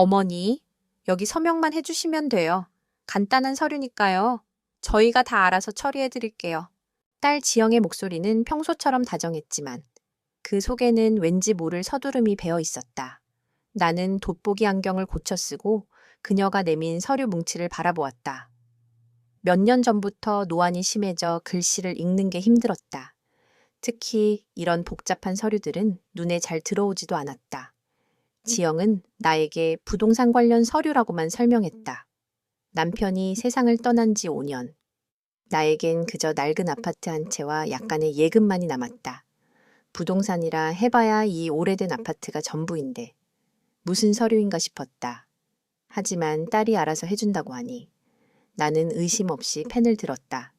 어머니, 여기 서명만 해주시면 돼요. 간단한 서류니까요. 저희가 다 알아서 처리해드릴게요. 딸 지영의 목소리는 평소처럼 다정했지만 그 속에는 왠지 모를 서두름이 배어 있었다. 나는 돋보기 안경을 고쳐 쓰고 그녀가 내민 서류 뭉치를 바라보았다. 몇 년 전부터 노안이 심해져 글씨를 읽는 게 힘들었다. 특히 이런 복잡한 서류들은 눈에 잘 들어오지도 않았다. 지영은 나에게 부동산 관련 서류라고만 설명했다. 남편이 세상을 떠난 지 5년. 나에겐 그저 낡은 아파트 한 채와 약간의 예금만이 남았다. 부동산이라 해봐야 이 오래된 아파트가 전부인데 무슨 서류인가 싶었다. 하지만 딸이 알아서 해준다고 하니 나는 의심 없이 펜을 들었다.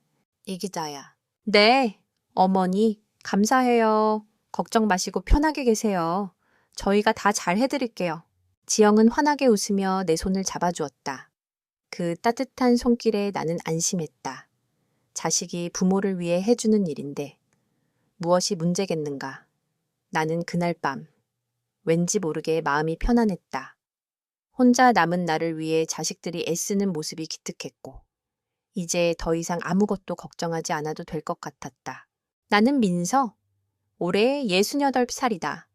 이 기자야. 네, 어머니, 감사해요. 걱정 마시고 편하게 계세요. 저희가 다 잘 해드릴게요. 지영은 환하게 웃으며 내 손을 잡아주었다. 그 따뜻한 손길에 나는 안심했다. 자식이 부모를 위해 해주는 일인데 무엇이 문제겠는가. 나는 그날 밤 왠지 모르게 마음이 편안했다. 혼자 남은 나를 위해 자식들이 애쓰는 모습이 기특했고 이제 더 이상 아무것도 걱정하지 않아도 될 것 같았다. 나는 민서. 올해 68살이다.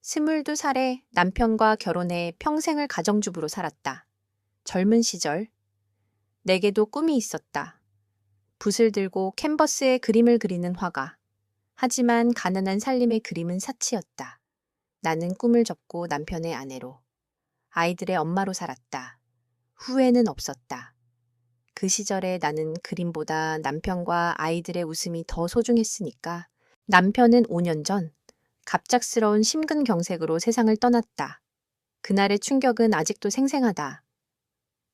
22살에 남편과 결혼해 평생을 가정주부로 살았다. 젊은 시절 내게도 꿈이 있었다. 붓을 들고 캔버스에 그림을 그리는 화가. 하지만 가난한 살림의 그림은 사치였다. 나는 꿈을 접고 남편의 아내로, 아이들의 엄마로 살았다. 후회는 없었다. 그 시절에 나는 그림보다 남편과 아이들의 웃음이 더 소중했으니까 남편은 5년 전 갑작스러운 심근경색으로 세상을 떠났다. 그날의 충격은 아직도 생생하다.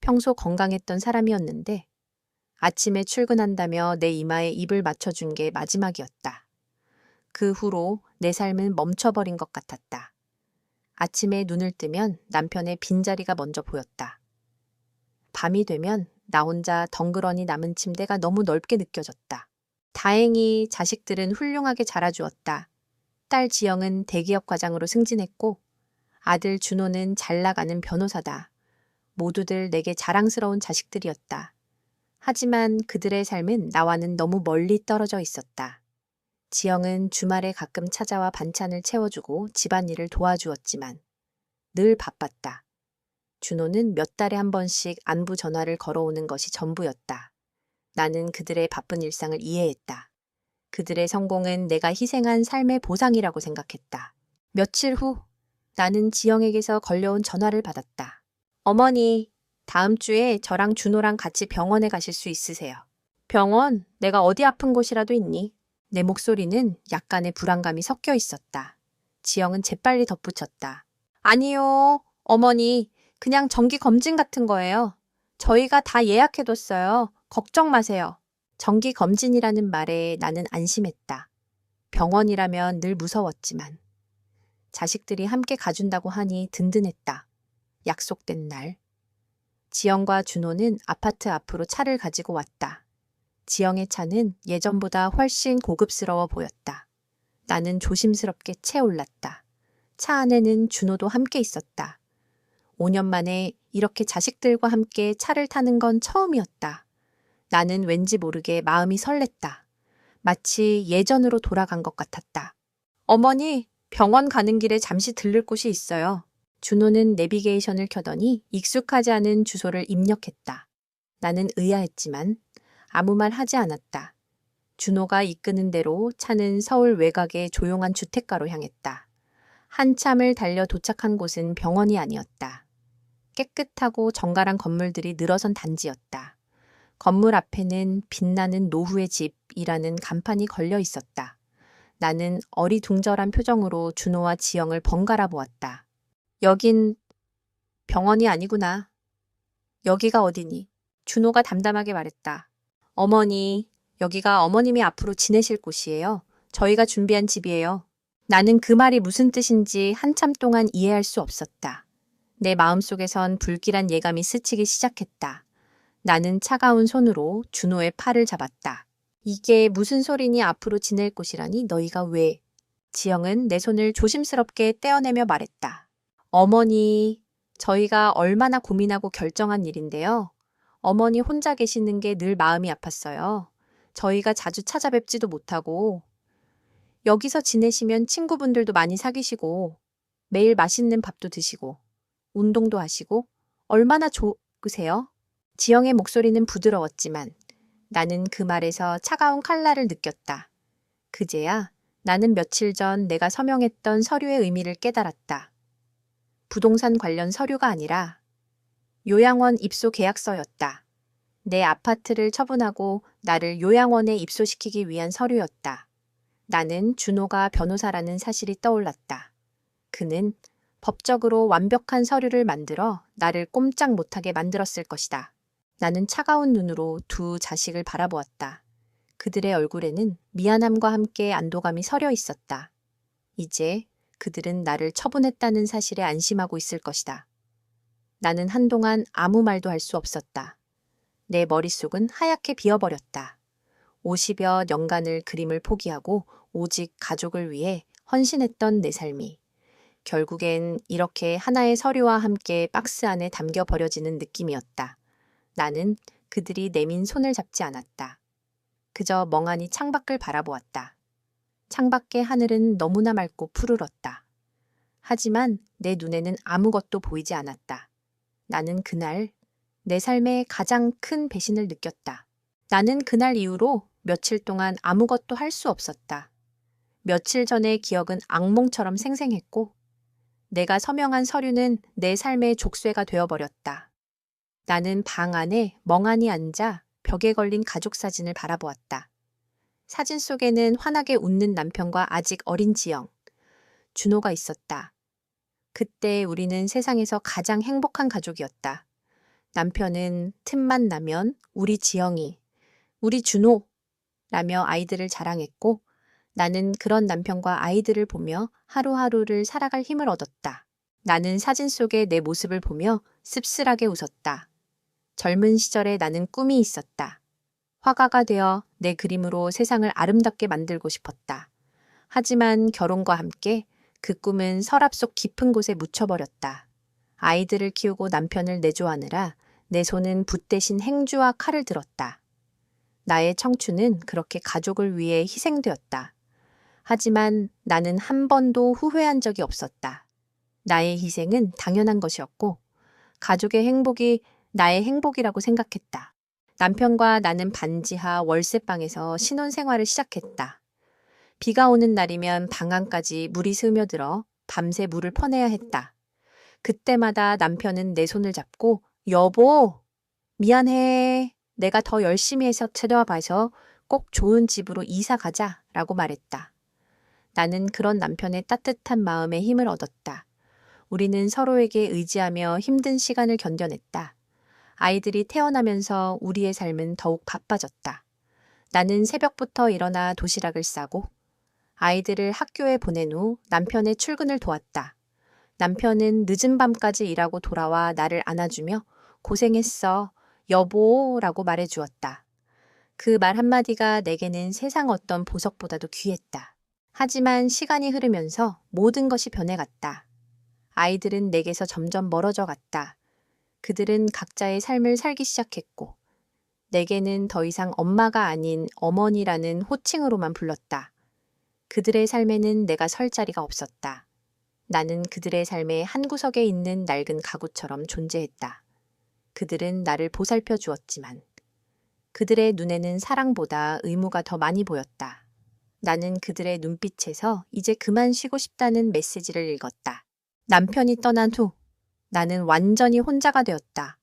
평소 건강했던 사람이었는데 아침에 출근한다며 내 이마에 입을 맞춰준 게 마지막이었다. 그 후로 내 삶은 멈춰버린 것 같았다. 아침에 눈을 뜨면 남편의 빈자리가 먼저 보였다. 밤이 되면 나 혼자 덩그러니 남은 침대가 너무 넓게 느껴졌다. 다행히 자식들은 훌륭하게 자라주었다. 딸 지영은 대기업 과장으로 승진했고 아들 준호는 잘 나가는 변호사다. 모두들 내게 자랑스러운 자식들이었다. 하지만 그들의 삶은 나와는 너무 멀리 떨어져 있었다. 지영은 주말에 가끔 찾아와 반찬을 채워주고 집안일을 도와주었지만 늘 바빴다. 준호는 몇 달에 한 번씩 안부 전화를 걸어오는 것이 전부였다. 나는 그들의 바쁜 일상을 이해했다. 그들의 성공은 내가 희생한 삶의 보상이라고 생각했다. 며칠 후 나는 지영에게서 걸려온 전화를 받았다. 어머니, 다음 주에 저랑 준호랑 같이 병원에 가실 수 있으세요? 병원? 내가 어디 아픈 곳이라도 있니? 내 목소리는 약간의 불안감이 섞여 있었다. 지영은 재빨리 덧붙였다. 아니요, 어머니, 그냥 정기 검진 같은 거예요. 저희가 다 예약해뒀어요. 걱정 마세요. 정기 검진이라는 말에 나는 안심했다. 병원이라면 늘 무서웠지만 자식들이 함께 가준다고 하니 든든했다. 약속된 날. 지영과 준호는 아파트 앞으로 차를 가지고 왔다. 지영의 차는 예전보다 훨씬 고급스러워 보였다. 나는 조심스럽게 채올랐다. 차 안에는 준호도 함께 있었다. 5년 만에 이렇게 자식들과 함께 차를 타는 건 처음이었다. 나는 왠지 모르게 마음이 설렜다. 마치 예전으로 돌아간 것 같았다. 어머니, 병원 가는 길에 잠시 들를 곳이 있어요. 준호는 내비게이션을 켜더니 익숙하지 않은 주소를 입력했다. 나는 의아했지만 아무 말 하지 않았다. 준호가 이끄는 대로 차는 서울 외곽의 조용한 주택가로 향했다. 한참을 달려 도착한 곳은 병원이 아니었다. 깨끗하고 정갈한 건물들이 늘어선 단지였다. 건물 앞에는 빛나는 노후의 집이라는 간판이 걸려 있었다. 나는 어리둥절한 표정으로 준호와 지영을 번갈아 보았다. 여긴 병원이 아니구나. 여기가 어디니? 준호가 담담하게 말했다. 어머니, 여기가 어머님이 앞으로 지내실 곳이에요. 저희가 준비한 집이에요. 나는 그 말이 무슨 뜻인지 한참 동안 이해할 수 없었다. 내 마음속에선 불길한 예감이 스치기 시작했다. 나는 차가운 손으로 준호의 팔을 잡았다. 이게 무슨 소리니 앞으로 지낼 곳이라니 너희가 왜? 지영은 내 손을 조심스럽게 떼어내며 말했다. 어머니, 저희가 얼마나 고민하고 결정한 일인데요. 어머니 혼자 계시는 게 늘 마음이 아팠어요. 저희가 자주 찾아뵙지도 못하고, 여기서 지내시면 친구분들도 많이 사귀시고, 매일 맛있는 밥도 드시고, 운동도 하시고, 얼마나 좋으세요? 지영의 목소리는 부드러웠지만 나는 그 말에서 차가운 칼날을 느꼈다. 그제야 나는 며칠 전 내가 서명했던 서류의 의미를 깨달았다. 부동산 관련 서류가 아니라 요양원 입소 계약서였다. 내 아파트를 처분하고 나를 요양원에 입소시키기 위한 서류였다. 나는 준호가 변호사라는 사실이 떠올랐다. 그는 법적으로 완벽한 서류를 만들어 나를 꼼짝 못하게 만들었을 것이다. 나는 차가운 눈으로 두 자식을 바라보았다. 그들의 얼굴에는 미안함과 함께 안도감이 서려 있었다. 이제 그들은 나를 처분했다는 사실에 안심하고 있을 것이다. 나는 한동안 아무 말도 할 수 없었다. 내 머릿속은 하얗게 비어버렸다. 50여 년간을 그림을 포기하고 오직 가족을 위해 헌신했던 내 삶이 결국엔 이렇게 하나의 서류와 함께 박스 안에 담겨 버려지는 느낌이었다. 나는 그들이 내민 손을 잡지 않았다. 그저 멍하니 창밖을 바라보았다. 창밖의 하늘은 너무나 맑고 푸르렀다. 하지만 내 눈에는 아무것도 보이지 않았다. 나는 그날 내 삶의 가장 큰 배신을 느꼈다. 나는 그날 이후로 며칠 동안 아무것도 할 수 없었다. 며칠 전의 기억은 악몽처럼 생생했고 내가 서명한 서류는 내 삶의 족쇄가 되어버렸다. 나는 방 안에 멍하니 앉아 벽에 걸린 가족 사진을 바라보았다. 사진 속에는 환하게 웃는 남편과 아직 어린 지영, 준호가 있었다. 그때 우리는 세상에서 가장 행복한 가족이었다. 남편은 틈만 나면 우리 지영이, 우리 준호 라며 아이들을 자랑했고 나는 그런 남편과 아이들을 보며 하루하루를 살아갈 힘을 얻었다. 나는 사진 속의 내 모습을 보며 씁쓸하게 웃었다. 젊은 시절에 나는 꿈이 있었다. 화가가 되어 내 그림으로 세상을 아름답게 만들고 싶었다. 하지만 결혼과 함께 그 꿈은 서랍 속 깊은 곳에 묻혀버렸다. 아이들을 키우고 남편을 내조하느라 내 손은 붓 대신 행주와 칼을 들었다. 나의 청춘은 그렇게 가족을 위해 희생되었다. 하지만 나는 한 번도 후회한 적이 없었다. 나의 희생은 당연한 것이었고 가족의 행복이 나의 행복이라고 생각했다. 남편과 나는 반지하 월세방에서 신혼생활을 시작했다. 비가 오는 날이면 방 안까지 물이 스며들어 밤새 물을 퍼내야 했다. 그때마다 남편은 내 손을 잡고 여보, 미안해. 내가 더 열심히 해서 되돌아봐서 꼭 좋은 집으로 이사 가자 라고 말했다. 나는 그런 남편의 따뜻한 마음에 힘을 얻었다. 우리는 서로에게 의지하며 힘든 시간을 견뎌냈다. 아이들이 태어나면서 우리의 삶은 더욱 바빠졌다. 나는 새벽부터 일어나 도시락을 싸고 아이들을 학교에 보낸 후 남편의 출근을 도왔다. 남편은 늦은 밤까지 일하고 돌아와 나를 안아주며 고생했어, 여보라고 말해주었다. 그 말 한마디가 내게는 세상 어떤 보석보다도 귀했다. 하지만 시간이 흐르면서 모든 것이 변해갔다. 아이들은 내게서 점점 멀어져 갔다. 그들은 각자의 삶을 살기 시작했고 내게는 더 이상 엄마가 아닌 어머니라는 호칭으로만 불렀다. 그들의 삶에는 내가 설 자리가 없었다. 나는 그들의 삶의 한 구석에 있는 낡은 가구처럼 존재했다. 그들은 나를 보살펴 주었지만 그들의 눈에는 사랑보다 의무가 더 많이 보였다. 나는 그들의 눈빛에서 이제 그만 쉬고 싶다는 메시지를 읽었다. 남편이 떠난 후 나는 완전히 혼자가 되었다.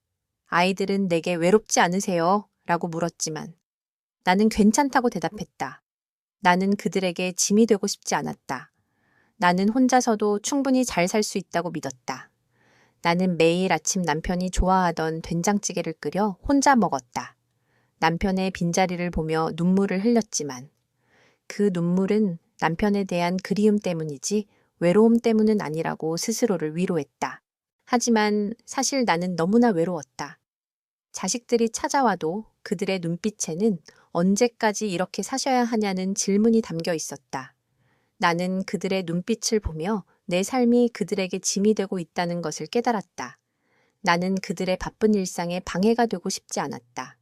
아이들은 내게 외롭지 않으세요? 라고 물었지만 나는 괜찮다고 대답했다. 나는 그들에게 짐이 되고 싶지 않았다. 나는 혼자서도 충분히 잘 살 수 있다고 믿었다. 나는 매일 아침 남편이 좋아하던 된장찌개를 끓여 혼자 먹었다. 남편의 빈자리를 보며 눈물을 흘렸지만 그 눈물은 남편에 대한 그리움 때문이지 외로움 때문은 아니라고 스스로를 위로했다. 하지만 사실 나는 너무나 외로웠다. 자식들이 찾아와도 그들의 눈빛에는 언제까지 이렇게 사셔야 하냐는 질문이 담겨 있었다. 나는 그들의 눈빛을 보며 내 삶이 그들에게 짐이 되고 있다는 것을 깨달았다. 나는 그들의 바쁜 일상에 방해가 되고 싶지 않았다.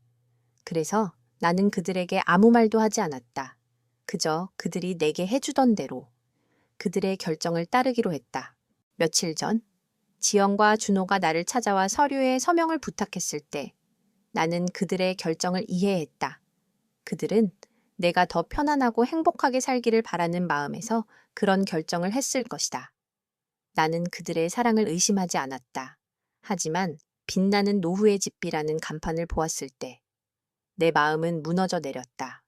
그래서 나는 그들에게 아무 말도 하지 않았다. 그저 그들이 내게 해주던 대로 그들의 결정을 따르기로 했다. 며칠 전 지영과 준호가 나를 찾아와 서류에 서명을 부탁했을 때 나는 그들의 결정을 이해했다. 그들은 내가 더 편안하고 행복하게 살기를 바라는 마음에서 그런 결정을 했을 것이다. 나는 그들의 사랑을 의심하지 않았다. 하지만 빛나는 노후의 집이라는 간판을 보았을 때 내 마음은 무너져 내렸다.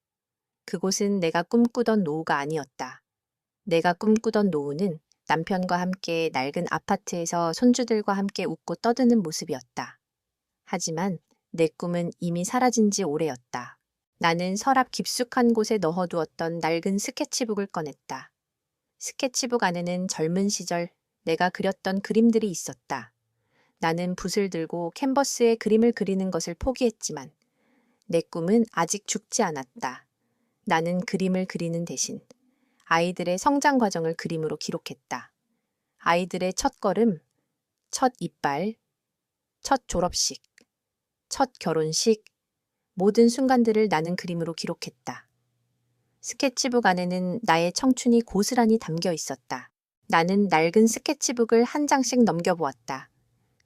그곳은 내가 꿈꾸던 노후가 아니었다. 내가 꿈꾸던 노후는 남편과 함께 낡은 아파트에서 손주들과 함께 웃고 떠드는 모습이었다. 하지만 내 꿈은 이미 사라진 지 오래였다. 나는 서랍 깊숙한 곳에 넣어두었던 낡은 스케치북을 꺼냈다. 스케치북 안에는 젊은 시절 내가 그렸던 그림들이 있었다. 나는 붓을 들고 캔버스에 그림을 그리는 것을 포기했지만 내 꿈은 아직 죽지 않았다. 나는 그림을 그리는 대신 아이들의 성장 과정을 그림으로 기록했다. 아이들의 첫 걸음, 첫 이빨, 첫 졸업식, 첫 결혼식, 모든 순간들을 나는 그림으로 기록했다. 스케치북 안에는 나의 청춘이 고스란히 담겨 있었다. 나는 낡은 스케치북을 한 장씩 넘겨보았다.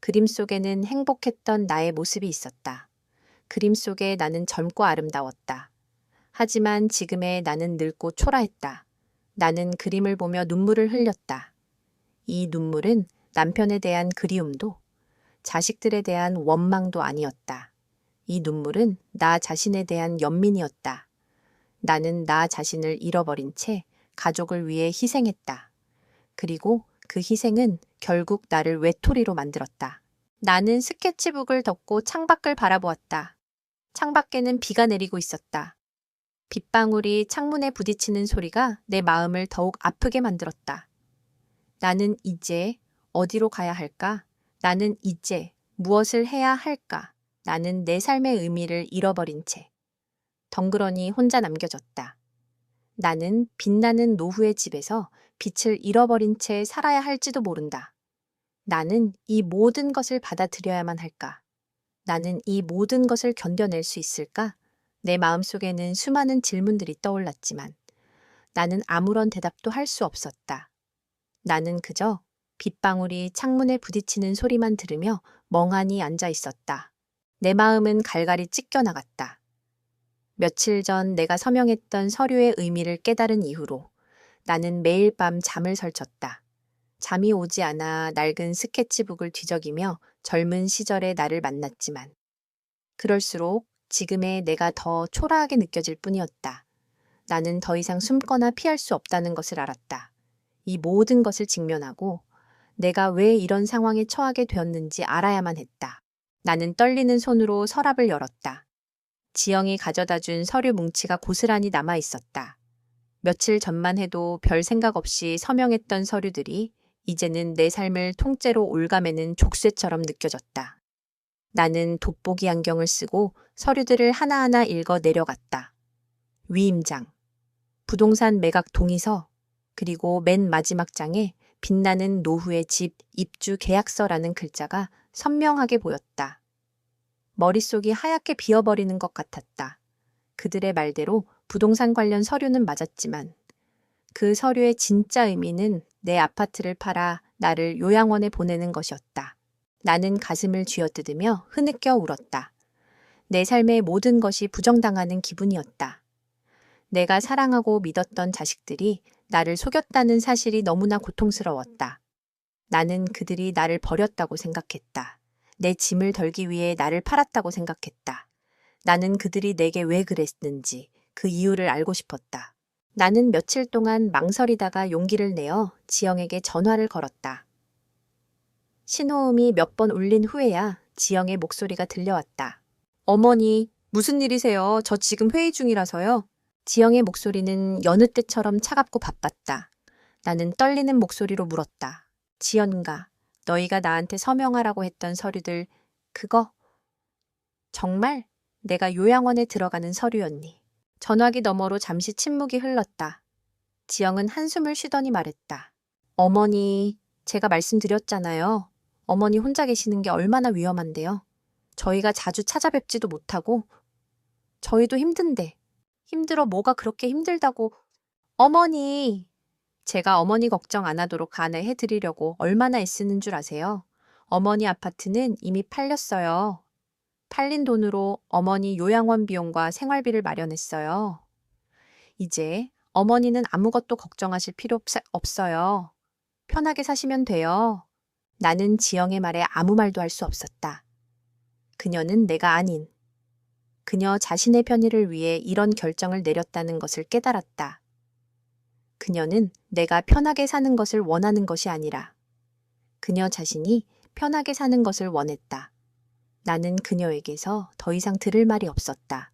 그림 속에는 행복했던 나의 모습이 있었다. 그림 속에 나는 젊고 아름다웠다. 하지만 지금의 나는 늙고 초라했다. 나는 그림을 보며 눈물을 흘렸다. 이 눈물은 남편에 대한 그리움도 자식들에 대한 원망도 아니었다. 이 눈물은 나 자신에 대한 연민이었다. 나는 나 자신을 잃어버린 채 가족을 위해 희생했다. 그리고 그 희생은 결국 나를 외톨이로 만들었다. 나는 스케치북을 덮고 창밖을 바라보았다. 창밖에는 비가 내리고 있었다. 빗방울이 창문에 부딪히는 소리가 내 마음을 더욱 아프게 만들었다. 나는 이제 어디로 가야 할까? 나는 이제 무엇을 해야 할까? 나는 내 삶의 의미를 잃어버린 채 덩그러니 혼자 남겨졌다. 나는 빛나는 노후의 집에서 빛을 잃어버린 채 살아야 할지도 모른다. 나는 이 모든 것을 받아들여야만 할까? 나는 이 모든 것을 견뎌낼 수 있을까? 내 마음속에는 수많은 질문들이 떠올랐지만 나는 아무런 대답도 할 수 없었다. 나는 그저 빗방울이 창문에 부딪히는 소리만 들으며 멍하니 앉아 있었다. 내 마음은 갈갈이 찢겨나갔다. 며칠 전 내가 서명했던 서류의 의미를 깨달은 이후로 나는 매일 밤 잠을 설쳤다. 잠이 오지 않아 낡은 스케치북을 뒤적이며 젊은 시절의 나를 만났지만 그럴수록 지금의 내가 더 초라하게 느껴질 뿐이었다. 나는 더 이상 숨거나 피할 수 없다는 것을 알았다. 이 모든 것을 직면하고 내가 왜 이런 상황에 처하게 되었는지 알아야만 했다. 나는 떨리는 손으로 서랍을 열었다. 지영이 가져다 준 서류 뭉치가 고스란히 남아 있었다. 며칠 전만 해도 별 생각 없이 서명했던 서류들이 이제는 내 삶을 통째로 올가매는 족쇄처럼 느껴졌다. 나는 돋보기 안경을 쓰고 서류들을 하나하나 읽어 내려갔다. 위임장, 부동산 매각 동의서, 그리고 맨 마지막 장에 빛나는 노후의 집 입주 계약서라는 글자가 선명하게 보였다. 머릿속이 하얗게 비어버리는 것 같았다. 그들의 말대로 부동산 관련 서류는 맞았지만 그 서류의 진짜 의미는 내 아파트를 팔아 나를 요양원에 보내는 것이었다. 나는 가슴을 쥐어뜯으며 흐느껴 울었다. 내 삶의 모든 것이 부정당하는 기분이었다. 내가 사랑하고 믿었던 자식들이 나를 속였다는 사실이 너무나 고통스러웠다. 나는 그들이 나를 버렸다고 생각했다. 내 짐을 덜기 위해 나를 팔았다고 생각했다. 나는 그들이 내게 왜 그랬는지 그 이유를 알고 싶었다. 나는 며칠 동안 망설이다가 용기를 내어 지영에게 전화를 걸었다. 신호음이 몇 번 울린 후에야 지영의 목소리가 들려왔다. 어머니, 무슨 일이세요? 저 지금 회의 중이라서요. 지영의 목소리는 여느 때처럼 차갑고 바빴다. 나는 떨리는 목소리로 물었다. 지연가, 너희가 나한테 서명하라고 했던 서류들, 그거 정말 내가 요양원에 들어가는 서류였니? 전화기 너머로 잠시 침묵이 흘렀다. 지영은 한숨을 쉬더니 말했다. 어머니, 제가 말씀드렸잖아요. 어머니 혼자 계시는 게 얼마나 위험한데요. 저희가 자주 찾아뵙지도 못하고 저희도 힘든데 힘들어 뭐가 그렇게 힘들다고. 어머니! 제가 어머니 걱정 안 하도록 안내해 드리려고 얼마나 애쓰는 줄 아세요? 어머니 아파트는 이미 팔렸어요. 팔린 돈으로 어머니 요양원 비용과 생활비를 마련했어요. 이제 어머니는 아무것도 걱정하실 필요 없어요. 편하게 사시면 돼요. 나는 지영의 말에 아무 말도 할 수 없었다. 그녀는 내가 아닌 그녀 자신의 편의를 위해 이런 결정을 내렸다는 것을 깨달았다. 그녀는 내가 편하게 사는 것을 원하는 것이 아니라 그녀 자신이 편하게 사는 것을 원했다. 나는 그녀에게서 더 이상 들을 말이 없었다.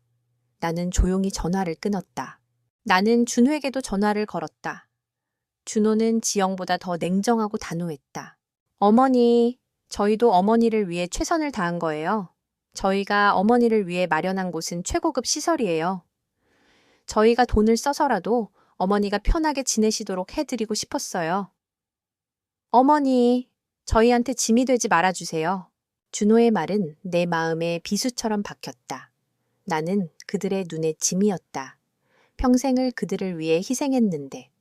나는 조용히 전화를 끊었다. 나는 준호에게도 전화를 걸었다. 준호는 지영보다 더 냉정하고 단호했다. 어머니, 저희도 어머니를 위해 최선을 다한 거예요. 저희가 어머니를 위해 마련한 곳은 최고급 시설이에요. 저희가 돈을 써서라도 어머니가 편하게 지내시도록 해드리고 싶었어요. 어머니, 저희한테 짐이 되지 말아주세요. 준호의 말은 내 마음에 비수처럼 박혔다. 나는 그들의 눈에 짐이었다. 평생을 그들을 위해 희생했는데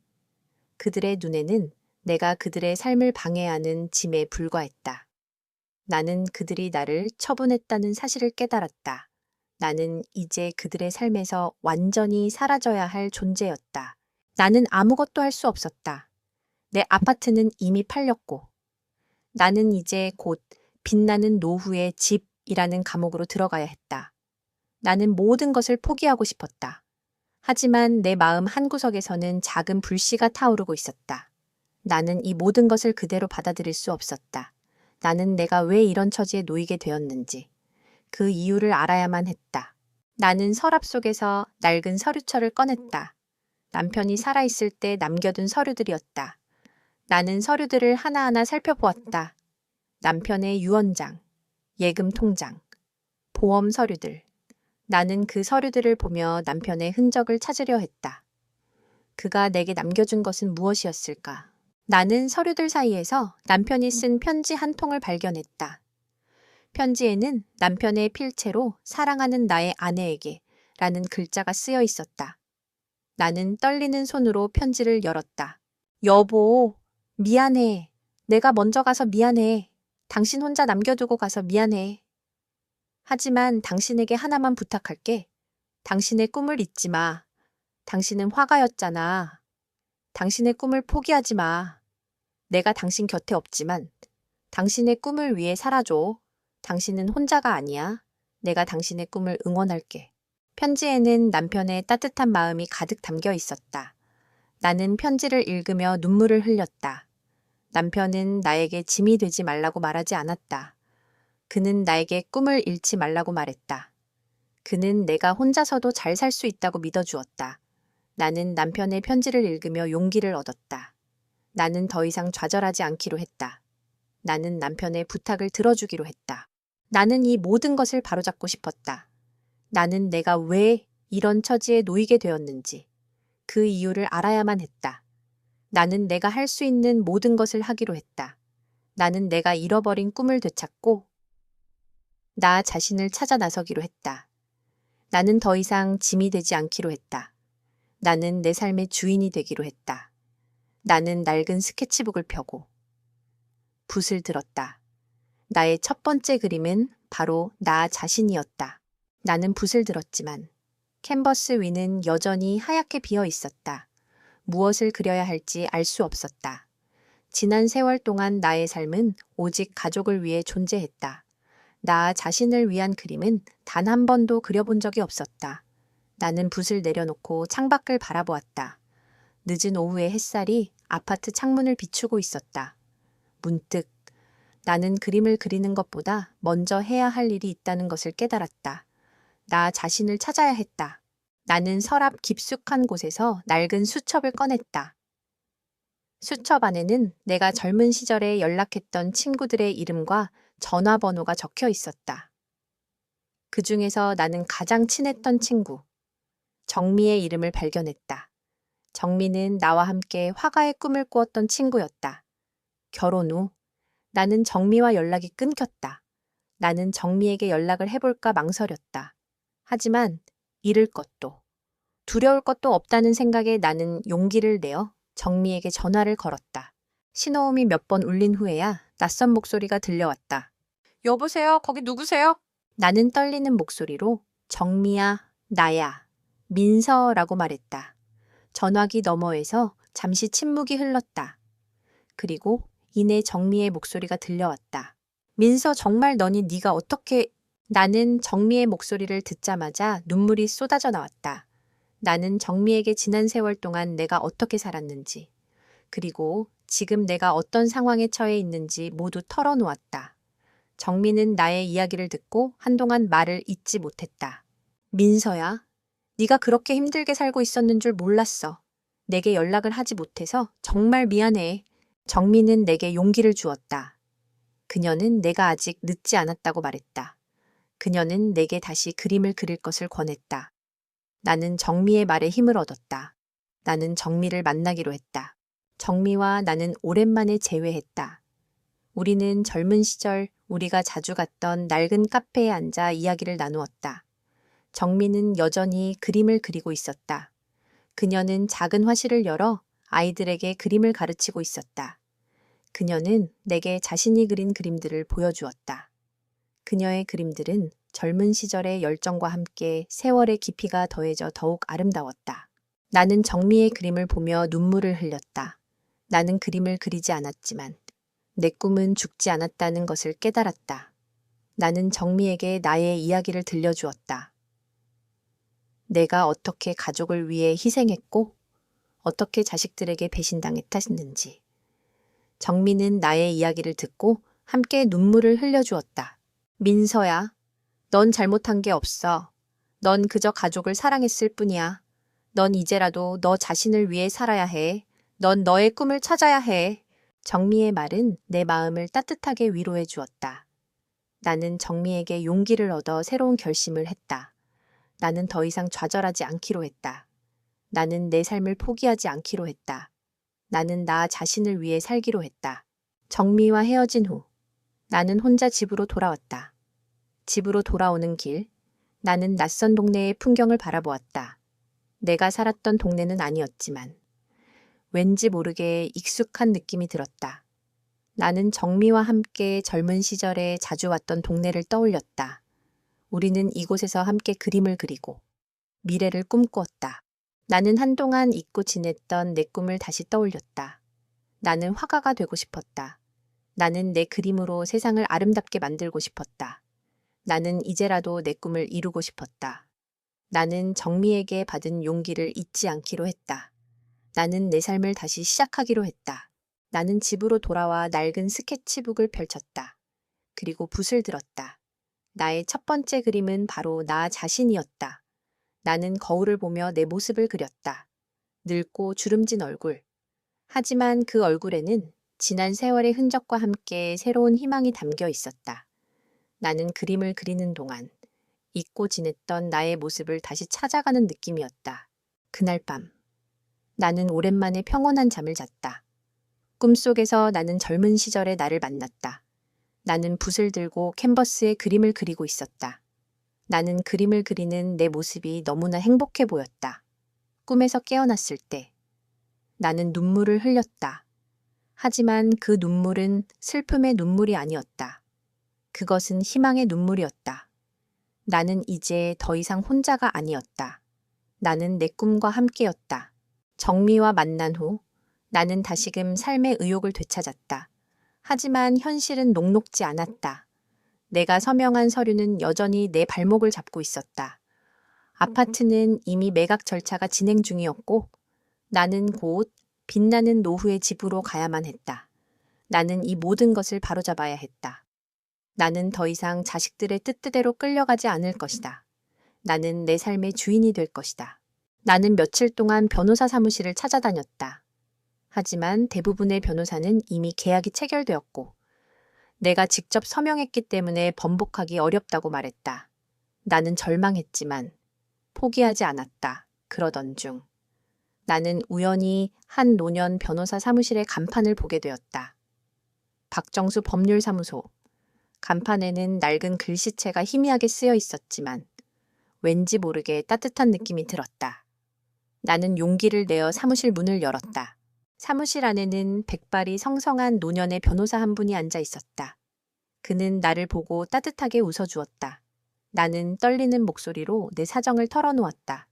그들의 눈에는 내가 그들의 삶을 방해하는 짐에 불과했다. 나는 그들이 나를 처분했다는 사실을 깨달았다. 나는 이제 그들의 삶에서 완전히 사라져야 할 존재였다. 나는 아무것도 할 수 없었다. 내 아파트는 이미 팔렸고 나는 이제 곧 빛나는 노후의 집이라는 감옥으로 들어가야 했다. 나는 모든 것을 포기하고 싶었다. 하지만 내 마음 한구석에서는 작은 불씨가 타오르고 있었다. 나는 이 모든 것을 그대로 받아들일 수 없었다. 나는 내가 왜 이런 처지에 놓이게 되었는지 그 이유를 알아야만 했다. 나는 서랍 속에서 낡은 서류철을 꺼냈다. 남편이 살아있을 때 남겨둔 서류들이었다. 나는 서류들을 하나하나 살펴보았다. 남편의 유언장, 예금 통장, 보험 서류들. 나는 그 서류들을 보며 남편의 흔적을 찾으려 했다. 그가 내게 남겨준 것은 무엇이었을까? 나는 서류들 사이에서 남편이 쓴 편지 한 통을 발견했다. 편지에는 남편의 필체로 사랑하는 나의 아내에게 라는 글자가 쓰여 있었다. 나는 떨리는 손으로 편지를 열었다. 여보, 미안해. 내가 먼저 가서 미안해. 당신 혼자 남겨두고 가서 미안해. 하지만 당신에게 하나만 부탁할게. 당신의 꿈을 잊지 마. 당신은 화가였잖아. 당신의 꿈을 포기하지 마. 내가 당신 곁에 없지만 당신의 꿈을 위해 살아줘. 당신은 혼자가 아니야. 내가 당신의 꿈을 응원할게. 편지에는 남편의 따뜻한 마음이 가득 담겨 있었다. 나는 편지를 읽으며 눈물을 흘렸다. 남편은 나에게 짐이 되지 말라고 말하지 않았다. 그는 나에게 꿈을 잃지 말라고 말했다. 그는 내가 혼자서도 잘 살 수 있다고 믿어주었다. 나는 남편의 편지를 읽으며 용기를 얻었다. 나는 더 이상 좌절하지 않기로 했다. 나는 남편의 부탁을 들어주기로 했다. 나는 이 모든 것을 바로잡고 싶었다. 나는 내가 왜 이런 처지에 놓이게 되었는지 그 이유를 알아야만 했다. 나는 내가 할 수 있는 모든 것을 하기로 했다. 나는 내가 잃어버린 꿈을 되찾고 나 자신을 찾아 나서기로 했다. 나는 더 이상 짐이 되지 않기로 했다. 나는 내 삶의 주인이 되기로 했다. 나는 낡은 스케치북을 펴고 붓을 들었다. 나의 첫 번째 그림은 바로 나 자신이었다. 나는 붓을 들었지만 캔버스 위는 여전히 하얗게 비어 있었다. 무엇을 그려야 할지 알 수 없었다. 지난 세월 동안 나의 삶은 오직 가족을 위해 존재했다. 나 자신을 위한 그림은 단 한 번도 그려본 적이 없었다. 나는 붓을 내려놓고 창밖을 바라보았다. 늦은 오후의 햇살이 아파트 창문을 비추고 있었다. 문득 나는 그림을 그리는 것보다 먼저 해야 할 일이 있다는 것을 깨달았다. 나 자신을 찾아야 했다. 나는 서랍 깊숙한 곳에서 낡은 수첩을 꺼냈다. 수첩 안에는 내가 젊은 시절에 연락했던 친구들의 이름과 전화번호가 적혀 있었다. 그 중에서 나는 가장 친했던 친구, 정미의 이름을 발견했다. 정미는 나와 함께 화가의 꿈을 꾸었던 친구였다. 결혼 후 나는 정미와 연락이 끊겼다. 나는 정미에게 연락을 해볼까 망설였다. 하지만 잃을 것도, 두려울 것도 없다는 생각에 나는 용기를 내어 정미에게 전화를 걸었다. 신호음이 몇 번 울린 후에야 낯선 목소리가 들려왔다. 여보세요? 거기 누구세요? 나는 떨리는 목소리로 정미야, 나야, 민서라고 말했다. 전화기 너머에서 잠시 침묵이 흘렀다. 그리고 이내 정미의 목소리가 들려왔다. 민서 정말 너니 네가 어떻게... 나는 정미의 목소리를 듣자마자 눈물이 쏟아져 나왔다. 나는 정미에게 지난 세월 동안 내가 어떻게 살았는지, 그리고 지금 내가 어떤 상황에 처해 있는지 모두 털어놓았다. 정미는 나의 이야기를 듣고 한동안 말을 잇지 못했다. 민서야, 네가 그렇게 힘들게 살고 있었는 줄 몰랐어. 내게 연락을 하지 못해서 정말 미안해. 정미는 내게 용기를 주었다. 그녀는 내가 아직 늦지 않았다고 말했다. 그녀는 내게 다시 그림을 그릴 것을 권했다. 나는 정미의 말에 힘을 얻었다. 나는 정미를 만나기로 했다. 정미와 나는 오랜만에 재회했다. 우리는 젊은 시절 우리가 자주 갔던 낡은 카페에 앉아 이야기를 나누었다. 정미는 여전히 그림을 그리고 있었다. 그녀는 작은 화실을 열어 아이들에게 그림을 가르치고 있었다. 그녀는 내게 자신이 그린 그림들을 보여주었다. 그녀의 그림들은 젊은 시절의 열정과 함께 세월의 깊이가 더해져 더욱 아름다웠다. 나는 정미의 그림을 보며 눈물을 흘렸다. 나는 그림을 그리지 않았지만 내 꿈은 죽지 않았다는 것을 깨달았다. 나는 정미에게 나의 이야기를 들려주었다. 내가 어떻게 가족을 위해 희생했고 어떻게 자식들에게 배신당했는지. 정미는 나의 이야기를 듣고 함께 눈물을 흘려주었다. 민서야, 넌 잘못한 게 없어. 넌 그저 가족을 사랑했을 뿐이야. 넌 이제라도 너 자신을 위해 살아야 해. 넌 너의 꿈을 찾아야 해. 정미의 말은 내 마음을 따뜻하게 위로해 주었다. 나는 정미에게 용기를 얻어 새로운 결심을 했다. 나는 더 이상 좌절하지 않기로 했다. 나는 내 삶을 포기하지 않기로 했다. 나는 나 자신을 위해 살기로 했다. 정미와 헤어진 후 나는 혼자 집으로 돌아왔다. 집으로 돌아오는 길, 나는 낯선 동네의 풍경을 바라보았다. 내가 살았던 동네는 아니었지만 왠지 모르게 익숙한 느낌이 들었다. 나는 정미와 함께 젊은 시절에 자주 왔던 동네를 떠올렸다. 우리는 이곳에서 함께 그림을 그리고 미래를 꿈꾸었다. 나는 한동안 잊고 지냈던 내 꿈을 다시 떠올렸다. 나는 화가가 되고 싶었다. 나는 내 그림으로 세상을 아름답게 만들고 싶었다. 나는 이제라도 내 꿈을 이루고 싶었다. 나는 정미에게 받은 용기를 잊지 않기로 했다. 나는 내 삶을 다시 시작하기로 했다. 나는 집으로 돌아와 낡은 스케치북을 펼쳤다. 그리고 붓을 들었다. 나의 첫 번째 그림은 바로 나 자신이었다. 나는 거울을 보며 내 모습을 그렸다. 늙고 주름진 얼굴. 하지만 그 얼굴에는 지난 세월의 흔적과 함께 새로운 희망이 담겨 있었다. 나는 그림을 그리는 동안 잊고 지냈던 나의 모습을 다시 찾아가는 느낌이었다. 그날 밤, 나는 오랜만에 평온한 잠을 잤다. 꿈속에서 나는 젊은 시절의 나를 만났다. 나는 붓을 들고 캔버스에 그림을 그리고 있었다. 나는 그림을 그리는 내 모습이 너무나 행복해 보였다. 꿈에서 깨어났을 때 나는 눈물을 흘렸다. 하지만 그 눈물은 슬픔의 눈물이 아니었다. 그것은 희망의 눈물이었다. 나는 이제 더 이상 혼자가 아니었다. 나는 내 꿈과 함께였다. 정미와 만난 후 나는 다시금 삶의 의욕을 되찾았다. 하지만 현실은 녹록지 않았다. 내가 서명한 서류는 여전히 내 발목을 잡고 있었다. 아파트는 이미 매각 절차가 진행 중이었고 나는 곧 빛나는 노후의 집으로 가야만 했다. 나는 이 모든 것을 바로잡아야 했다. 나는 더 이상 자식들의 뜻대로 끌려가지 않을 것이다. 나는 내 삶의 주인이 될 것이다. 나는 며칠 동안 변호사 사무실을 찾아다녔다. 하지만 대부분의 변호사는 이미 계약이 체결되었고 내가 직접 서명했기 때문에 번복하기 어렵다고 말했다. 나는 절망했지만 포기하지 않았다. 그러던 중 나는 우연히 한 노년 변호사 사무실의 간판을 보게 되었다. 박정수 법률사무소. 간판에는 낡은 글씨체가 희미하게 쓰여 있었지만 왠지 모르게 따뜻한 느낌이 들었다. 나는 용기를 내어 사무실 문을 열었다. 사무실 안에는 백발이 성성한 노년의 변호사 한 분이 앉아 있었다. 그는 나를 보고 따뜻하게 웃어주었다. 나는 떨리는 목소리로 내 사정을 털어놓았다.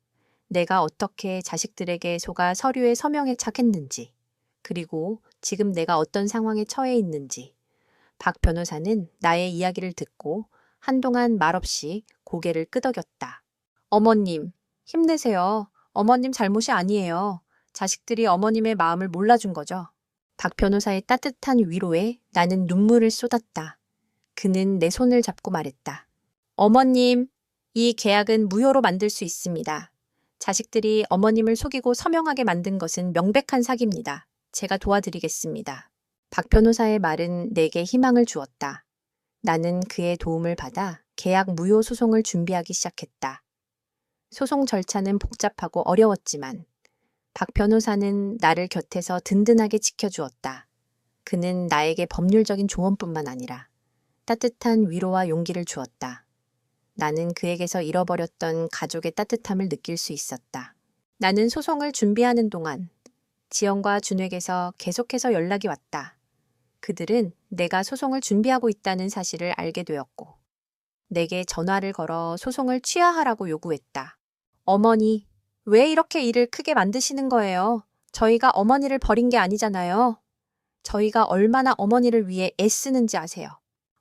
내가 어떻게 자식들에게 속아 서류에 서명에 착했는지, 그리고 지금 내가 어떤 상황에 처해 있는지. 박 변호사는 나의 이야기를 듣고 한동안 말없이 고개를 끄덕였다. 어머님, 힘내세요. 어머님 잘못이 아니에요. 자식들이 어머님의 마음을 몰라준 거죠. 박 변호사의 따뜻한 위로에 나는 눈물을 쏟았다. 그는 내 손을 잡고 말했다. 어머님, 이 계약은 무효로 만들 수 있습니다. 자식들이 어머님을 속이고 서명하게 만든 것은 명백한 사기입니다. 제가 도와드리겠습니다. 박 변호사의 말은 내게 희망을 주었다. 나는 그의 도움을 받아 계약 무효 소송을 준비하기 시작했다. 소송 절차는 복잡하고 어려웠지만 박 변호사는 나를 곁에서 든든하게 지켜주었다. 그는 나에게 법률적인 조언뿐만 아니라 따뜻한 위로와 용기를 주었다. 나는 그에게서 잃어버렸던 가족의 따뜻함을 느낄 수 있었다. 나는 소송을 준비하는 동안 지영과 준에게서 계속해서 연락이 왔다. 그들은 내가 소송을 준비하고 있다는 사실을 알게 되었고 내게 전화를 걸어 소송을 취하하라고 요구했다. 어머니, 왜 이렇게 일을 크게 만드시는 거예요? 저희가 어머니를 버린 게 아니잖아요. 저희가 얼마나 어머니를 위해 애쓰는지 아세요.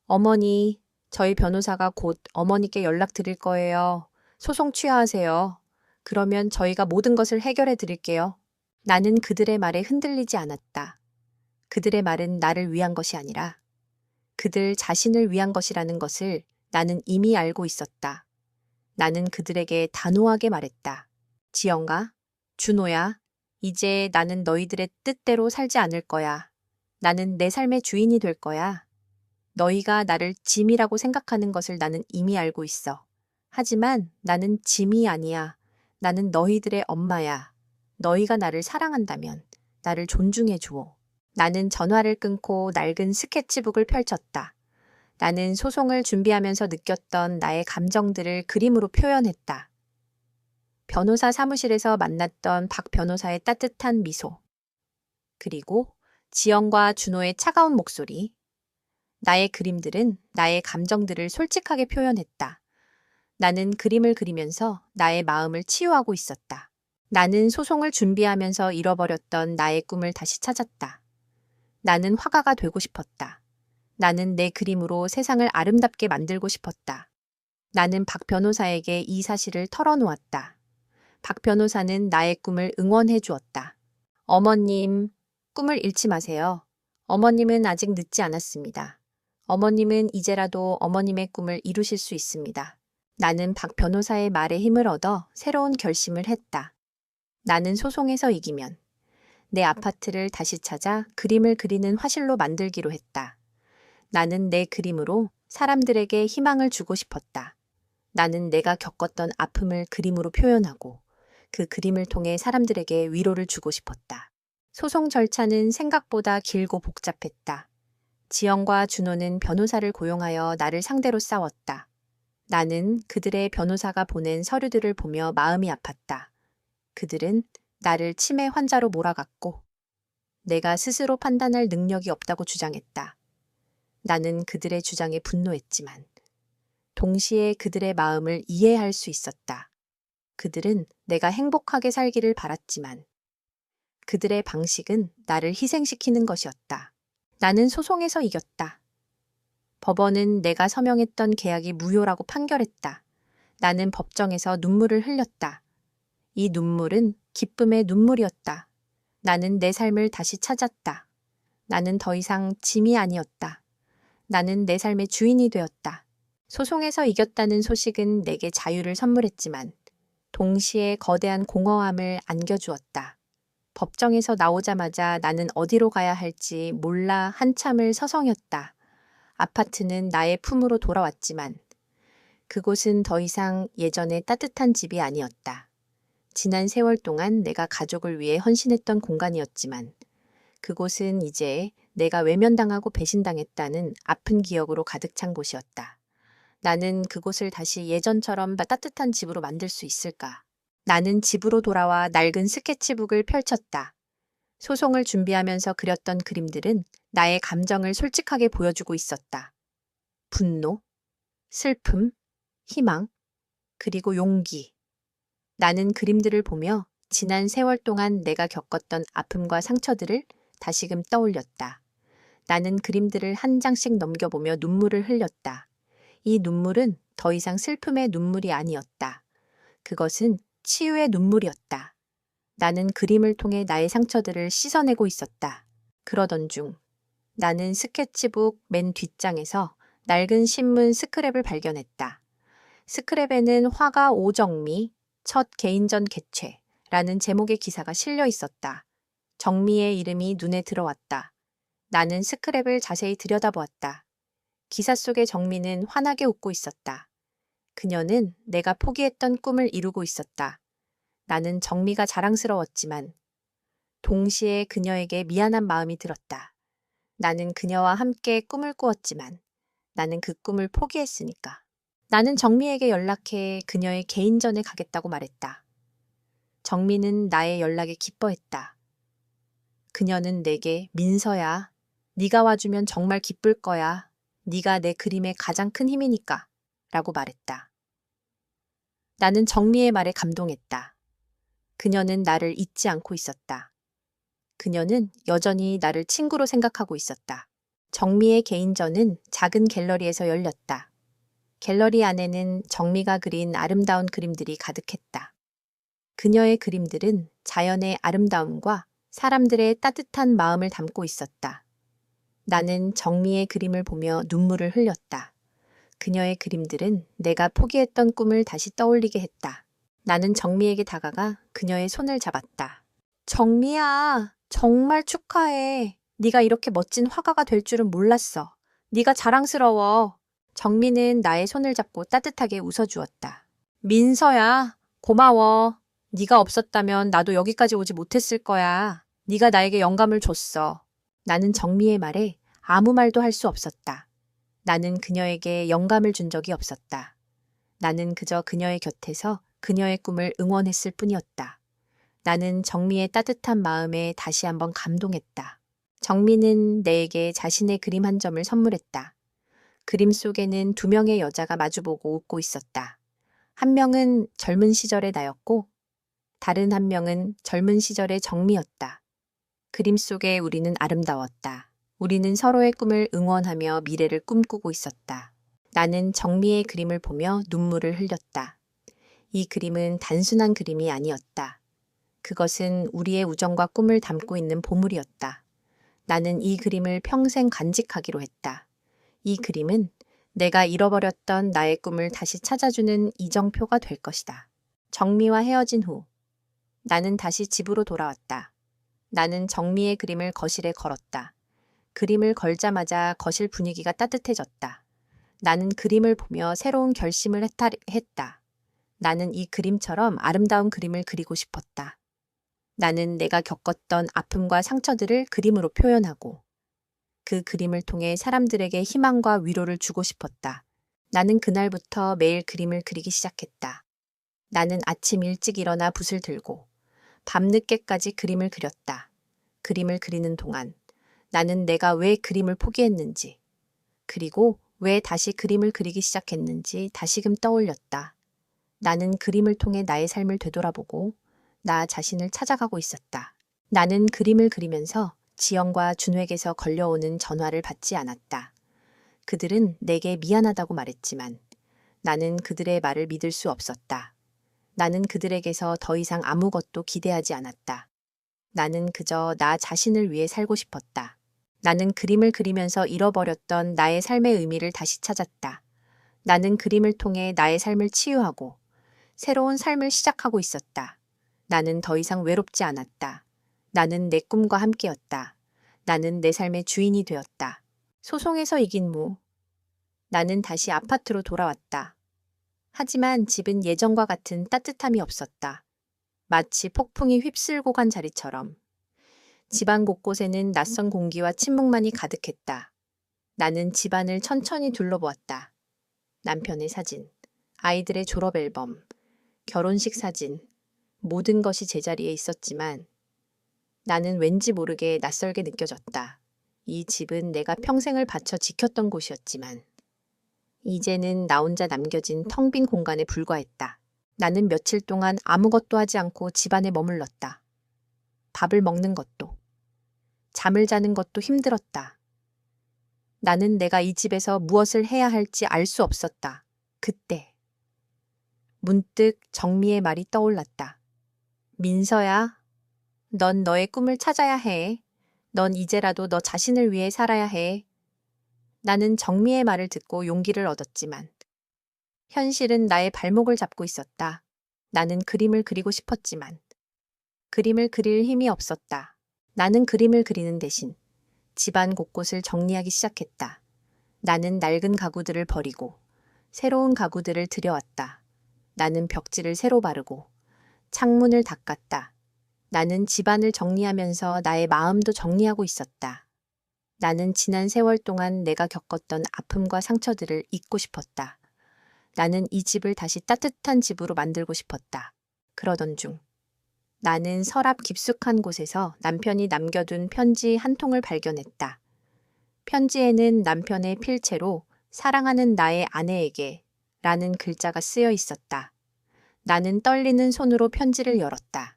어머니, 저희 변호사가 곧 어머니께 연락드릴 거예요. 소송 취하하세요. 그러면 저희가 모든 것을 해결해 드릴게요. 나는 그들의 말에 흔들리지 않았다. 그들의 말은 나를 위한 것이 아니라 그들 자신을 위한 것이라는 것을 나는 이미 알고 있었다. 나는 그들에게 단호하게 말했다. 지영아, 준호야, 이제 나는 너희들의 뜻대로 살지 않을 거야. 나는 내 삶의 주인이 될 거야. 너희가 나를 짐이라고 생각하는 것을 나는 이미 알고 있어. 하지만 나는 짐이 아니야. 나는 너희들의 엄마야. 너희가 나를 사랑한다면 나를 존중해 주오. 나는 전화를 끊고 낡은 스케치북을 펼쳤다. 나는 소송을 준비하면서 느꼈던 나의 감정들을 그림으로 표현했다. 변호사 사무실에서 만났던 박 변호사의 따뜻한 미소. 그리고 지영과 준호의 차가운 목소리. 나의 그림들은 나의 감정들을 솔직하게 표현했다. 나는 그림을 그리면서 나의 마음을 치유하고 있었다. 나는 소송을 준비하면서 잃어버렸던 나의 꿈을 다시 찾았다. 나는 화가가 되고 싶었다. 나는 내 그림으로 세상을 아름답게 만들고 싶었다. 나는 박 변호사에게 이 사실을 털어놓았다. 박 변호사는 나의 꿈을 응원해 주었다. 어머님, 꿈을 잃지 마세요. 어머님은 아직 늦지 않았습니다. 어머님은 이제라도 어머님의 꿈을 이루실 수 있습니다. 나는 박 변호사의 말에 힘을 얻어 새로운 결심을 했다. 나는 소송에서 이기면 내 아파트를 다시 찾아 그림을 그리는 화실로 만들기로 했다. 나는 내 그림으로 사람들에게 희망을 주고 싶었다. 나는 내가 겪었던 아픔을 그림으로 표현하고 그 그림을 통해 사람들에게 위로를 주고 싶었다. 소송 절차는 생각보다 길고 복잡했다. 지영과 준호는 변호사를 고용하여 나를 상대로 싸웠다. 나는 그들의 변호사가 보낸 서류들을 보며 마음이 아팠다. 그들은 나를 치매 환자로 몰아갔고 내가 스스로 판단할 능력이 없다고 주장했다. 나는 그들의 주장에 분노했지만 동시에 그들의 마음을 이해할 수 있었다. 그들은 내가 행복하게 살기를 바랐지만 그들의 방식은 나를 희생시키는 것이었다. 나는 소송에서 이겼다. 법원은 내가 서명했던 계약이 무효라고 판결했다. 나는 법정에서 눈물을 흘렸다. 이 눈물은 기쁨의 눈물이었다. 나는 내 삶을 다시 찾았다. 나는 더 이상 짐이 아니었다. 나는 내 삶의 주인이 되었다. 소송에서 이겼다는 소식은 내게 자유를 선물했지만 동시에 거대한 공허함을 안겨주었다. 법정에서 나오자마자 나는 어디로 가야 할지 몰라 한참을 서성였다. 아파트는 나의 품으로 돌아왔지만 그곳은 더 이상 예전의 따뜻한 집이 아니었다. 지난 세월 동안 내가 가족을 위해 헌신했던 공간이었지만 그곳은 이제 내가 외면당하고 배신당했다는 아픈 기억으로 가득 찬 곳이었다. 나는 그곳을 다시 예전처럼 따뜻한 집으로 만들 수 있을까? 나는 집으로 돌아와 낡은 스케치북을 펼쳤다. 소송을 준비하면서 그렸던 그림들은 나의 감정을 솔직하게 보여주고 있었다. 분노, 슬픔, 희망, 그리고 용기. 나는 그림들을 보며 지난 세월 동안 내가 겪었던 아픔과 상처들을 다시금 떠올렸다. 나는 그림들을 한 장씩 넘겨보며 눈물을 흘렸다. 이 눈물은 더 이상 슬픔의 눈물이 아니었다. 그것은 치유의 눈물이었다. 나는 그림을 통해 나의 상처들을 씻어내고 있었다. 그러던 중 나는 스케치북 맨 뒷장에서 낡은 신문 스크랩을 발견했다. 스크랩에는 화가 오정미, 첫 개인전 개최라는 제목의 기사가 실려 있었다. 정미의 이름이 눈에 들어왔다. 나는 스크랩을 자세히 들여다보았다. 기사 속의 정미는 환하게 웃고 있었다. 그녀는 내가 포기했던 꿈을 이루고 있었다. 나는 정미가 자랑스러웠지만 동시에 그녀에게 미안한 마음이 들었다. 나는 그녀와 함께 꿈을 꾸었지만 나는 그 꿈을 포기했으니까. 나는 정미에게 연락해 그녀의 개인전에 가겠다고 말했다. 정미는 나의 연락에 기뻐했다. 그녀는 내게 민서야, 네가 와주면 정말 기쁠 거야. 네가 내 그림의 가장 큰 힘이니까 라고 말했다. 나는 정미의 말에 감동했다. 그녀는 나를 잊지 않고 있었다. 그녀는 여전히 나를 친구로 생각하고 있었다. 정미의 개인전은 작은 갤러리에서 열렸다. 갤러리 안에는 정미가 그린 아름다운 그림들이 가득했다. 그녀의 그림들은 자연의 아름다움과 사람들의 따뜻한 마음을 담고 있었다. 나는 정미의 그림을 보며 눈물을 흘렸다. 그녀의 그림들은 내가 포기했던 꿈을 다시 떠올리게 했다. 나는 정미에게 다가가 그녀의 손을 잡았다. 정미야, 정말 축하해. 네가 이렇게 멋진 화가가 될 줄은 몰랐어. 네가 자랑스러워. 정미는 나의 손을 잡고 따뜻하게 웃어주었다. 민서야, 고마워. 네가 없었다면 나도 여기까지 오지 못했을 거야. 네가 나에게 영감을 줬어. 나는 정미의 말에 아무 말도 할 수 없었다. 나는 그녀에게 영감을 준 적이 없었다. 나는 그저 그녀의 곁에서 그녀의 꿈을 응원했을 뿐이었다. 나는 정미의 따뜻한 마음에 다시 한번 감동했다. 정미는 내게 자신의 그림 한 점을 선물했다. 그림 속에는 두 명의 여자가 마주보고 웃고 있었다. 한 명은 젊은 시절의 나였고 다른 한 명은 젊은 시절의 정미였다. 그림 속에 우리는 아름다웠다. 우리는 서로의 꿈을 응원하며 미래를 꿈꾸고 있었다. 나는 정미의 그림을 보며 눈물을 흘렸다. 이 그림은 단순한 그림이 아니었다. 그것은 우리의 우정과 꿈을 담고 있는 보물이었다. 나는 이 그림을 평생 간직하기로 했다. 이 그림은 내가 잃어버렸던 나의 꿈을 다시 찾아주는 이정표가 될 것이다. 정미와 헤어진 후 나는 다시 집으로 돌아왔다. 나는 정미의 그림을 거실에 걸었다. 그림을 걸자마자 거실 분위기가 따뜻해졌다. 나는 그림을 보며 새로운 결심을 했다. 나는 이 그림처럼 아름다운 그림을 그리고 싶었다. 나는 내가 겪었던 아픔과 상처들을 그림으로 표현하고 그 그림을 통해 사람들에게 희망과 위로를 주고 싶었다. 나는 그날부터 매일 그림을 그리기 시작했다. 나는 아침 일찍 일어나 붓을 들고 밤늦게까지 그림을 그렸다. 그림을 그리는 동안 나는 내가 왜 그림을 포기했는지, 그리고 왜 다시 그림을 그리기 시작했는지 다시금 떠올렸다. 나는 그림을 통해 나의 삶을 되돌아보고 나 자신을 찾아가고 있었다. 나는 그림을 그리면서 지영과 준획에서 걸려오는 전화를 받지 않았다. 그들은 내게 미안하다고 말했지만 나는 그들의 말을 믿을 수 없었다. 나는 그들에게서 더 이상 아무것도 기대하지 않았다. 나는 그저 나 자신을 위해 살고 싶었다. 나는 그림을 그리면서 잃어버렸던 나의 삶의 의미를 다시 찾았다. 나는 그림을 통해 나의 삶을 치유하고 새로운 삶을 시작하고 있었다. 나는 더 이상 외롭지 않았다. 나는 내 꿈과 함께였다. 나는 내 삶의 주인이 되었다. 소송에서 이긴 무. 나는 다시 아파트로 돌아왔다. 하지만 집은 예전과 같은 따뜻함이 없었다. 마치 폭풍이 휩쓸고 간 자리처럼. 집안 곳곳에는 낯선 공기와 침묵만이 가득했다. 나는 집안을 천천히 둘러보았다. 남편의 사진, 아이들의 졸업 앨범, 결혼식 사진, 모든 것이 제자리에 있었지만 나는 왠지 모르게 낯설게 느껴졌다. 이 집은 내가 평생을 바쳐 지켰던 곳이었지만 이제는 나 혼자 남겨진 텅 빈 공간에 불과했다. 나는 며칠 동안 아무것도 하지 않고 집안에 머물렀다. 밥을 먹는 것도, 잠을 자는 것도 힘들었다. 나는 내가 이 집에서 무엇을 해야 할지 알 수 없었다. 그때 문득 정미의 말이 떠올랐다. 민서야, 넌 너의 꿈을 찾아야 해. 넌 이제라도 너 자신을 위해 살아야 해. 나는 정미의 말을 듣고 용기를 얻었지만 현실은 나의 발목을 잡고 있었다. 나는 그림을 그리고 싶었지만 그림을 그릴 힘이 없었다. 나는 그림을 그리는 대신 집안 곳곳을 정리하기 시작했다. 나는 낡은 가구들을 버리고 새로운 가구들을 들여왔다. 나는 벽지를 새로 바르고 창문을 닦았다. 나는 집안을 정리하면서 나의 마음도 정리하고 있었다. 나는 지난 세월 동안 내가 겪었던 아픔과 상처들을 잊고 싶었다. 나는 이 집을 다시 따뜻한 집으로 만들고 싶었다. 그러던 중 나는 서랍 깊숙한 곳에서 남편이 남겨둔 편지 한 통을 발견했다. 편지에는 남편의 필체로 사랑하는 나의 아내에게 라는 글자가 쓰여 있었다. 나는 떨리는 손으로 편지를 열었다.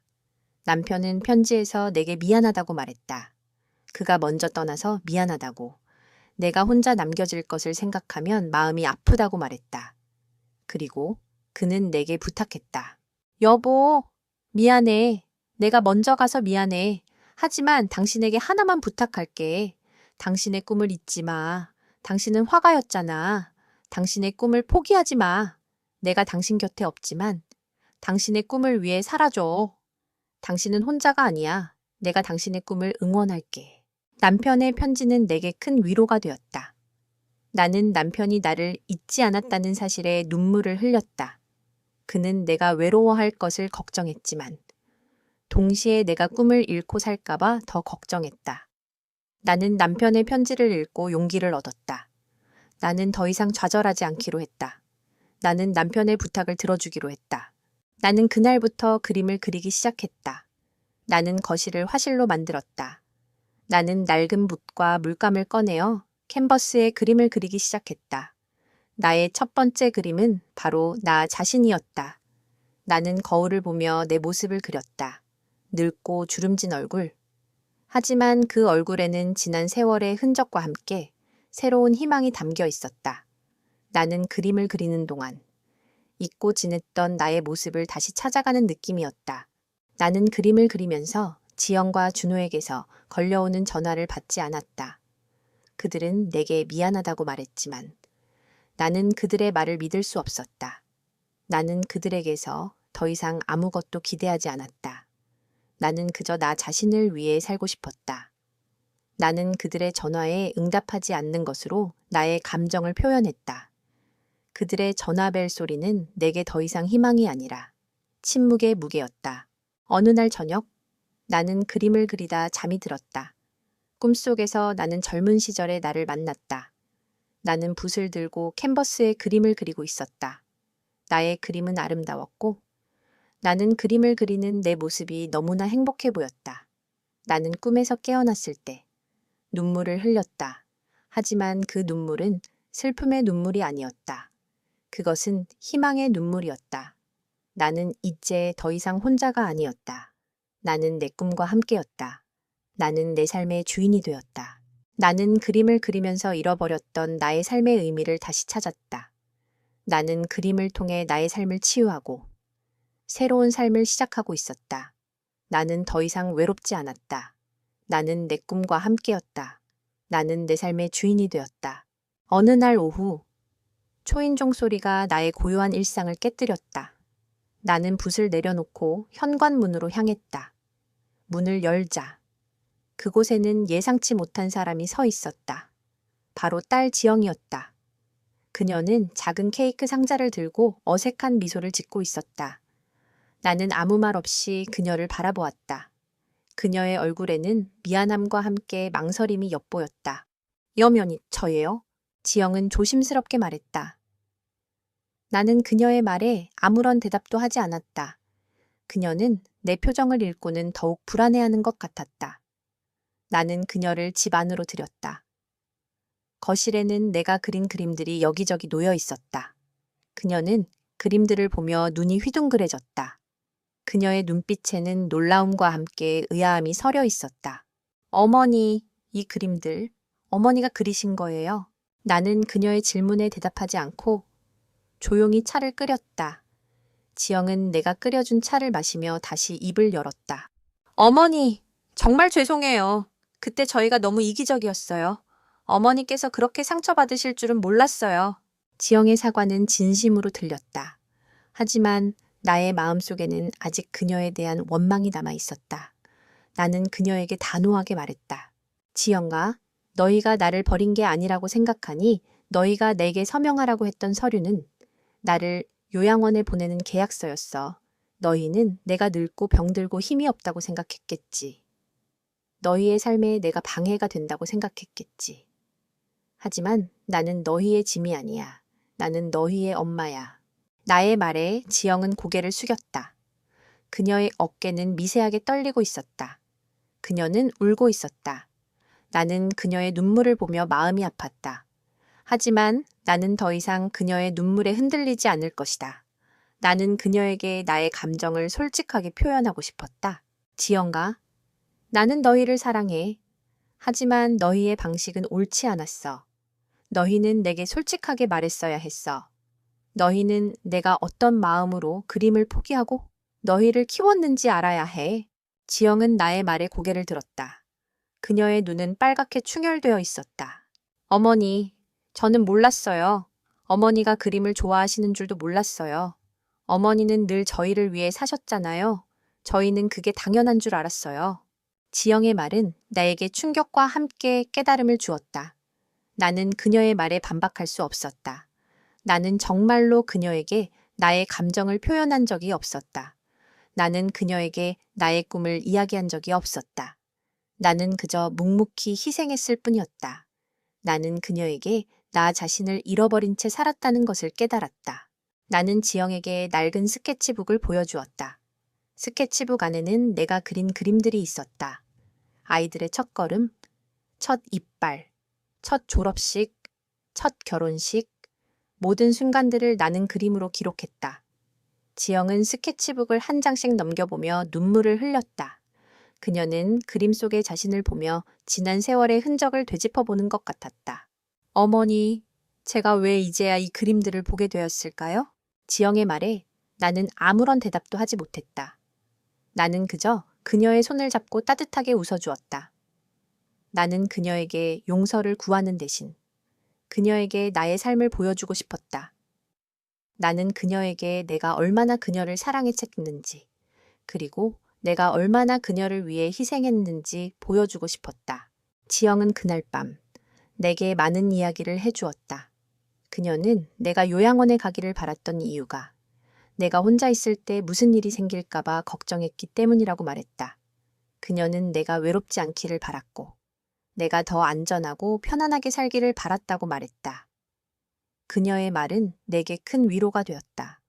남편은 편지에서 내게 미안하다고 말했다. 그가 먼저 떠나서 미안하다고. 내가 혼자 남겨질 것을 생각하면 마음이 아프다고 말했다. 그리고 그는 내게 부탁했다. 여보, 미안해. 내가 먼저 가서 미안해. 하지만 당신에게 하나만 부탁할게. 당신의 꿈을 잊지 마. 당신은 화가였잖아. 당신의 꿈을 포기하지 마. 내가 당신 곁에 없지만 당신의 꿈을 위해 살아줘. 당신은 혼자가 아니야. 내가 당신의 꿈을 응원할게. 남편의 편지는 내게 큰 위로가 되었다. 나는 남편이 나를 잊지 않았다는 사실에 눈물을 흘렸다. 그는 내가 외로워할 것을 걱정했지만 동시에 내가 꿈을 잃고 살까봐 더 걱정했다. 나는 남편의 편지를 읽고 용기를 얻었다. 나는 더 이상 좌절하지 않기로 했다. 나는 남편의 부탁을 들어주기로 했다. 나는 그날부터 그림을 그리기 시작했다. 나는 거실을 화실로 만들었다. 나는 낡은 붓과 물감을 꺼내어 캔버스에 그림을 그리기 시작했다. 나의 첫 번째 그림은 바로 나 자신이었다. 나는 거울을 보며 내 모습을 그렸다. 늙고 주름진 얼굴. 하지만 그 얼굴에는 지난 세월의 흔적과 함께 새로운 희망이 담겨 있었다. 나는 그림을 그리는 동안 잊고 지냈던 나의 모습을 다시 찾아가는 느낌이었다. 나는 그림을 그리면서 지영과 준호에게서 걸려오는 전화를 받지 않았다. 그들은 내게 미안하다고 말했지만 나는 그들의 말을 믿을 수 없었다. 나는 그들에게서 더 이상 아무것도 기대하지 않았다. 나는 그저 나 자신을 위해 살고 싶었다. 나는 그들의 전화에 응답하지 않는 것으로 나의 감정을 표현했다. 그들의 전화벨 소리는 내게 더 이상 희망이 아니라 침묵의 무게였다. 어느 날 저녁, 나는 그림을 그리다 잠이 들었다. 꿈속에서 나는 젊은 시절의 나를 만났다. 나는 붓을 들고 캔버스에 그림을 그리고 있었다. 나의 그림은 아름다웠고 나는 그림을 그리는 내 모습이 너무나 행복해 보였다. 나는 꿈에서 깨어났을 때 눈물을 흘렸다. 하지만 그 눈물은 슬픔의 눈물이 아니었다. 그것은 희망의 눈물이었다. 나는 이제 더 이상 혼자가 아니었다. 나는 내 꿈과 함께였다. 나는 내 삶의 주인이 되었다. 나는 그림을 그리면서 잃어버렸던 나의 삶의 의미를 다시 찾았다. 나는 그림을 통해 나의 삶을 치유하고 새로운 삶을 시작하고 있었다. 나는 더 이상 외롭지 않았다. 나는 내 꿈과 함께였다. 나는 내 삶의 주인이 되었다. 어느 날 오후, 초인종 소리가 나의 고요한 일상을 깨뜨렸다. 나는 붓을 내려놓고 현관문으로 향했다. 문을 열자. 그곳에는 예상치 못한 사람이 서 있었다. 바로 딸 지영이었다. 그녀는 작은 케이크 상자를 들고 어색한 미소를 짓고 있었다. 나는 아무 말 없이 그녀를 바라보았다. 그녀의 얼굴에는 미안함과 함께 망설임이 엿보였다. 여면이 저예요? 지영은 조심스럽게 말했다. 나는 그녀의 말에 아무런 대답도 하지 않았다. 그녀는 내 표정을 읽고는 더욱 불안해하는 것 같았다. 나는 그녀를 집 안으로 들였다. 거실에는 내가 그린 그림들이 여기저기 놓여 있었다. 그녀는 그림들을 보며 눈이 휘둥그레졌다. 그녀의 눈빛에는 놀라움과 함께 의아함이 서려 있었다. 어머니, 이 그림들, 어머니가 그리신 거예요? 나는 그녀의 질문에 대답하지 않고 조용히 차를 끓였다. 지영은 내가 끓여준 차를 마시며 다시 입을 열었다. 어머니, 정말 죄송해요. 그때 저희가 너무 이기적이었어요. 어머니께서 그렇게 상처받으실 줄은 몰랐어요. 지영의 사과는 진심으로 들렸다. 하지만 나의 마음속에는 아직 그녀에 대한 원망이 남아 있었다. 나는 그녀에게 단호하게 말했다. 지영아, 너희가 나를 버린 게 아니라고 생각하니 너희가 내게 서명하라고 했던 서류는 나를 요양원에 보내는 계약서였어. 너희는 내가 늙고 병들고 힘이 없다고 생각했겠지. 너희의 삶에 내가 방해가 된다고 생각했겠지. 하지만 나는 너희의 짐이 아니야. 나는 너희의 엄마야. 나의 말에 지영은 고개를 숙였다. 그녀의 어깨는 미세하게 떨리고 있었다. 그녀는 울고 있었다. 나는 그녀의 눈물을 보며 마음이 아팠다. 하지만 나는 더 이상 그녀의 눈물에 흔들리지 않을 것이다. 나는 그녀에게 나의 감정을 솔직하게 표현하고 싶었다. 지영아, 나는 너희를 사랑해. 하지만 너희의 방식은 옳지 않았어. 너희는 내게 솔직하게 말했어야 했어. 너희는 내가 어떤 마음으로 그림을 포기하고 너희를 키웠는지 알아야 해. 지영은 나의 말에 고개를 들었다. 그녀의 눈은 빨갛게 충혈되어 있었다. 어머니, 저는 몰랐어요. 어머니가 그림을 좋아하시는 줄도 몰랐어요. 어머니는 늘 저희를 위해 사셨잖아요. 저희는 그게 당연한 줄 알았어요. 지영의 말은 나에게 충격과 함께 깨달음을 주었다. 나는 그녀의 말에 반박할 수 없었다. 나는 정말로 그녀에게 나의 감정을 표현한 적이 없었다. 나는 그녀에게 나의 꿈을 이야기한 적이 없었다. 나는 그저 묵묵히 희생했을 뿐이었다. 나는 그녀에게 나 자신을 잃어버린 채 살았다는 것을 깨달았다. 나는 지영에게 낡은 스케치북을 보여주었다. 스케치북 안에는 내가 그린 그림들이 있었다. 아이들의 첫걸음, 첫 이빨, 첫 졸업식, 첫 결혼식, 모든 순간들을 나는 그림으로 기록했다. 지영은 스케치북을 한 장씩 넘겨보며 눈물을 흘렸다. 그녀는 그림 속의 자신을 보며 지난 세월의 흔적을 되짚어보는 것 같았다. 어머니, 제가 왜 이제야 이 그림들을 보게 되었을까요? 지영의 말에 나는 아무런 대답도 하지 못했다. 나는 그저 그녀의 손을 잡고 따뜻하게 웃어주었다. 나는 그녀에게 용서를 구하는 대신 그녀에게 나의 삶을 보여주고 싶었다. 나는 그녀에게 내가 얼마나 그녀를 사랑했는지, 그리고 내가 얼마나 그녀를 위해 희생했는지 보여주고 싶었다. 지영은 그날 밤 내게 많은 이야기를 해주었다. 그녀는 내가 요양원에 가기를 바랐던 이유가 내가 혼자 있을 때 무슨 일이 생길까봐 걱정했기 때문이라고 말했다. 그녀는 내가 외롭지 않기를 바랐고 내가 더 안전하고 편안하게 살기를 바랐다고 말했다. 그녀의 말은 내게 큰 위로가 되었다.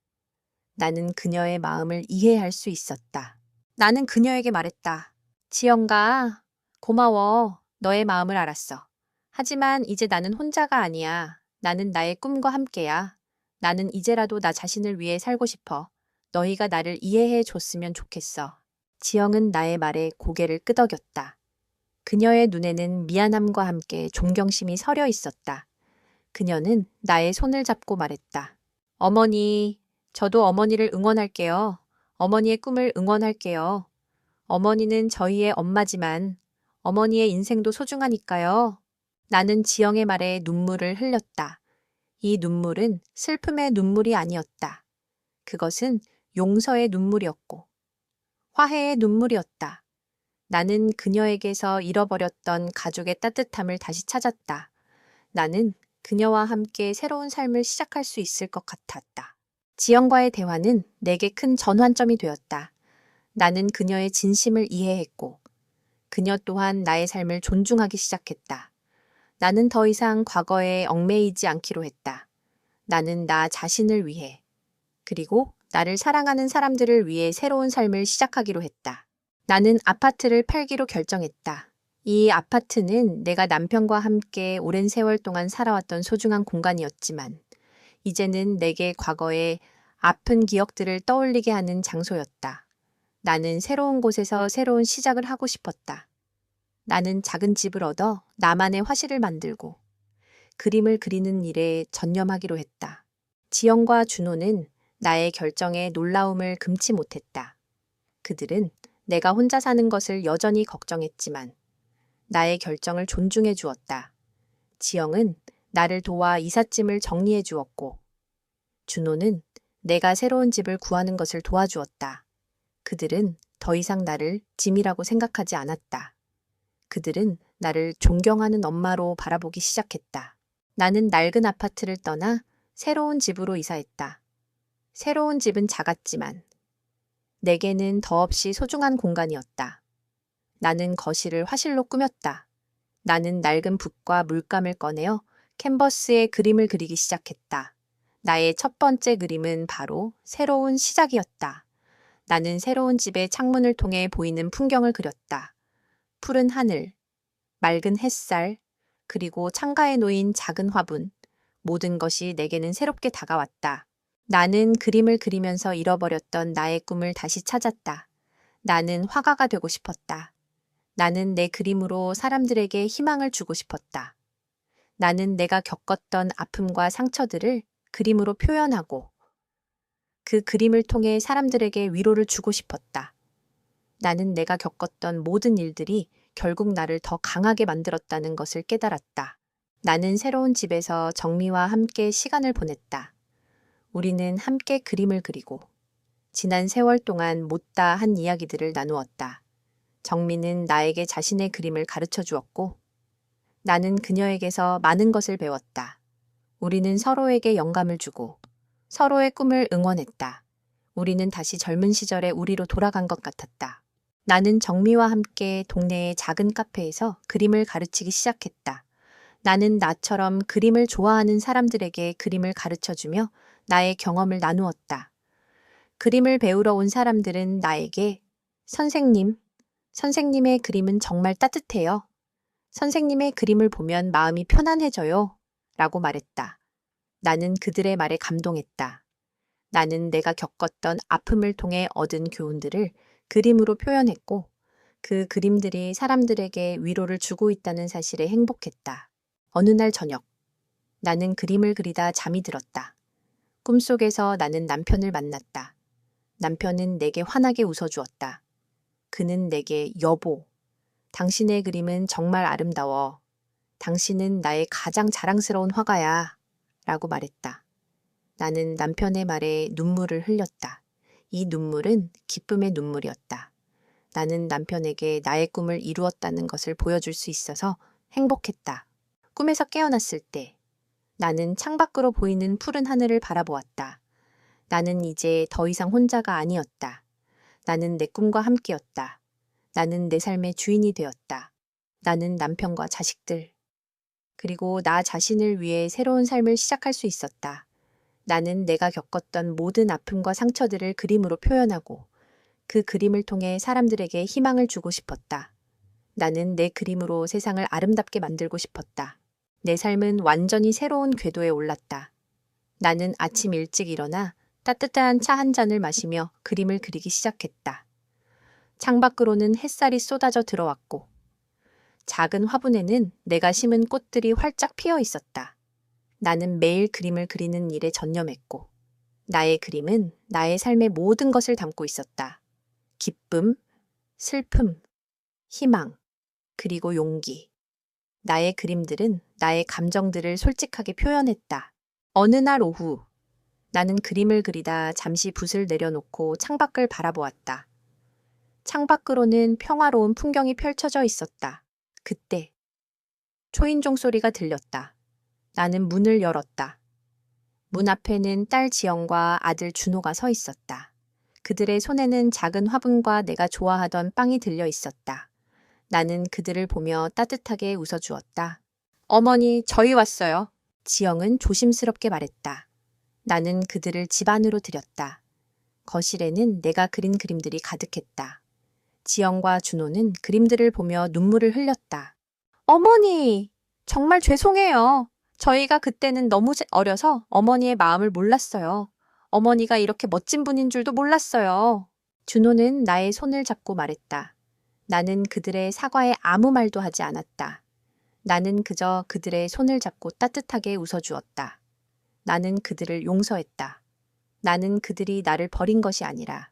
나는 그녀의 마음을 이해할 수 있었다. 나는 그녀에게 말했다. 지영가, 고마워. 너의 마음을 알았어. 하지만 이제 나는 혼자가 아니야. 나는 나의 꿈과 함께야. 나는 이제라도 나 자신을 위해 살고 싶어. 너희가 나를 이해해 줬으면 좋겠어. 지영은 나의 말에 고개를 끄덕였다. 그녀의 눈에는 미안함과 함께 존경심이 서려 있었다. 그녀는 나의 손을 잡고 말했다. 어머니, 저도 어머니를 응원할게요. 어머니의 꿈을 응원할게요. 어머니는 저희의 엄마지만 어머니의 인생도 소중하니까요. 나는 지영의 말에 눈물을 흘렸다. 이 눈물은 슬픔의 눈물이 아니었다. 그것은 용서의 눈물이었고 화해의 눈물이었다. 나는 그녀에게서 잃어버렸던 가족의 따뜻함을 다시 찾았다. 나는 그녀와 함께 새로운 삶을 시작할 수 있을 것 같았다. 지영과의 대화는 내게 큰 전환점이 되었다. 나는 그녀의 진심을 이해했고 그녀 또한 나의 삶을 존중하기 시작했다. 나는 더 이상 과거에 얽매이지 않기로 했다. 나는 나 자신을 위해, 그리고 나를 사랑하는 사람들을 위해 새로운 삶을 시작하기로 했다. 나는 아파트를 팔기로 결정했다. 이 아파트는 내가 남편과 함께 오랜 세월 동안 살아왔던 소중한 공간이었지만, 이제는 내게 과거의 아픈 기억들을 떠올리게 하는 장소였다. 나는 새로운 곳에서 새로운 시작을 하고 싶었다. 나는 작은 집을 얻어 나만의 화실을 만들고 그림을 그리는 일에 전념하기로 했다. 지영과 준호는 나의 결정에 놀라움을 금치 못했다. 그들은 내가 혼자 사는 것을 여전히 걱정했지만 나의 결정을 존중해 주었다. 지영은 나를 도와 이삿짐을 정리해 주었고 준호는 내가 새로운 집을 구하는 것을 도와주었다. 그들은 더 이상 나를 짐이라고 생각하지 않았다. 그들은 나를 존경하는 엄마로 바라보기 시작했다. 나는 낡은 아파트를 떠나 새로운 집으로 이사했다. 새로운 집은 작았지만 내게는 더없이 소중한 공간이었다. 나는 거실을 화실로 꾸몄다. 나는 낡은 붓과 물감을 꺼내어 캔버스에 그림을 그리기 시작했다. 나의 첫 번째 그림은 바로 새로운 시작이었다. 나는 새로운 집의 창문을 통해 보이는 풍경을 그렸다. 푸른 하늘, 맑은 햇살, 그리고 창가에 놓인 작은 화분, 모든 것이 내게는 새롭게 다가왔다. 나는 그림을 그리면서 잃어버렸던 나의 꿈을 다시 찾았다. 나는 화가가 되고 싶었다. 나는 내 그림으로 사람들에게 희망을 주고 싶었다. 나는 내가 겪었던 아픔과 상처들을 그림으로 표현하고 그 그림을 통해 사람들에게 위로를 주고 싶었다. 나는 내가 겪었던 모든 일들이 결국 나를 더 강하게 만들었다는 것을 깨달았다. 나는 새로운 집에서 정미와 함께 시간을 보냈다. 우리는 함께 그림을 그리고 지난 세월 동안 못다 한 이야기들을 나누었다. 정미는 나에게 자신의 그림을 가르쳐 주었고 나는 그녀에게서 많은 것을 배웠다. 우리는 서로에게 영감을 주고 서로의 꿈을 응원했다. 우리는 다시 젊은 시절의 우리로 돌아간 것 같았다. 나는 정미와 함께 동네의 작은 카페에서 그림을 가르치기 시작했다. 나는 나처럼 그림을 좋아하는 사람들에게 그림을 가르쳐주며 나의 경험을 나누었다. 그림을 배우러 온 사람들은 나에게 선생님의 그림은 정말 따뜻해요. 선생님의 그림을 보면 마음이 편안해져요. 라고 말했다. 나는 그들의 말에 감동했다. 나는 내가 겪었던 아픔을 통해 얻은 교훈들을 그림으로 표현했고 그 그림들이 사람들에게 위로를 주고 있다는 사실에 행복했다. 어느 날 저녁, 나는 그림을 그리다 잠이 들었다. 꿈속에서 나는 남편을 만났다. 남편은 내게 환하게 웃어주었다. 그는 내게 여보, 당신의 그림은 정말 아름다워. 당신은 나의 가장 자랑스러운 화가야. 라고 말했다. 나는 남편의 말에 눈물을 흘렸다. 이 눈물은 기쁨의 눈물이었다. 나는 남편에게 나의 꿈을 이루었다는 것을 보여줄 수 있어서 행복했다. 꿈에서 깨어났을 때 나는 창밖으로 보이는 푸른 하늘을 바라보았다. 나는 이제 더 이상 혼자가 아니었다. 나는 내 꿈과 함께였다. 나는 내 삶의 주인이 되었다. 나는 남편과 자식들, 그리고 나 자신을 위해 새로운 삶을 시작할 수 있었다. 나는 내가 겪었던 모든 아픔과 상처들을 그림으로 표현하고 그 그림을 통해 사람들에게 희망을 주고 싶었다. 나는 내 그림으로 세상을 아름답게 만들고 싶었다. 내 삶은 완전히 새로운 궤도에 올랐다. 나는 아침 일찍 일어나 따뜻한 차 한 잔을 마시며 그림을 그리기 시작했다. 창밖으로는 햇살이 쏟아져 들어왔고 작은 화분에는 내가 심은 꽃들이 활짝 피어 있었다. 나는 매일 그림을 그리는 일에 전념했고 나의 그림은 나의 삶의 모든 것을 담고 있었다. 기쁨, 슬픔, 희망, 그리고 용기. 나의 그림들은 나의 감정들을 솔직하게 표현했다. 어느 날 오후, 나는 그림을 그리다 잠시 붓을 내려놓고 창밖을 바라보았다. 창밖으로는 평화로운 풍경이 펼쳐져 있었다. 그때 초인종 소리가 들렸다. 나는 문을 열었다. 문 앞에는 딸 지영과 아들 준호가 서 있었다. 그들의 손에는 작은 화분과 내가 좋아하던 빵이 들려 있었다. 나는 그들을 보며 따뜻하게 웃어주었다. 어머니, 저희 왔어요. 지영은 조심스럽게 말했다. 나는 그들을 집 안으로 들였다. 거실에는 내가 그린 그림들이 가득했다. 지영과 준호는 그림들을 보며 눈물을 흘렸다. 어머니, 정말 죄송해요. 저희가 그때는 너무 어려서 어머니의 마음을 몰랐어요. 어머니가 이렇게 멋진 분인 줄도 몰랐어요. 준호는 나의 손을 잡고 말했다. 나는 그들의 사과에 아무 말도 하지 않았다. 나는 그저 그들의 손을 잡고 따뜻하게 웃어주었다. 나는 그들을 용서했다. 나는 그들이 나를 버린 것이 아니라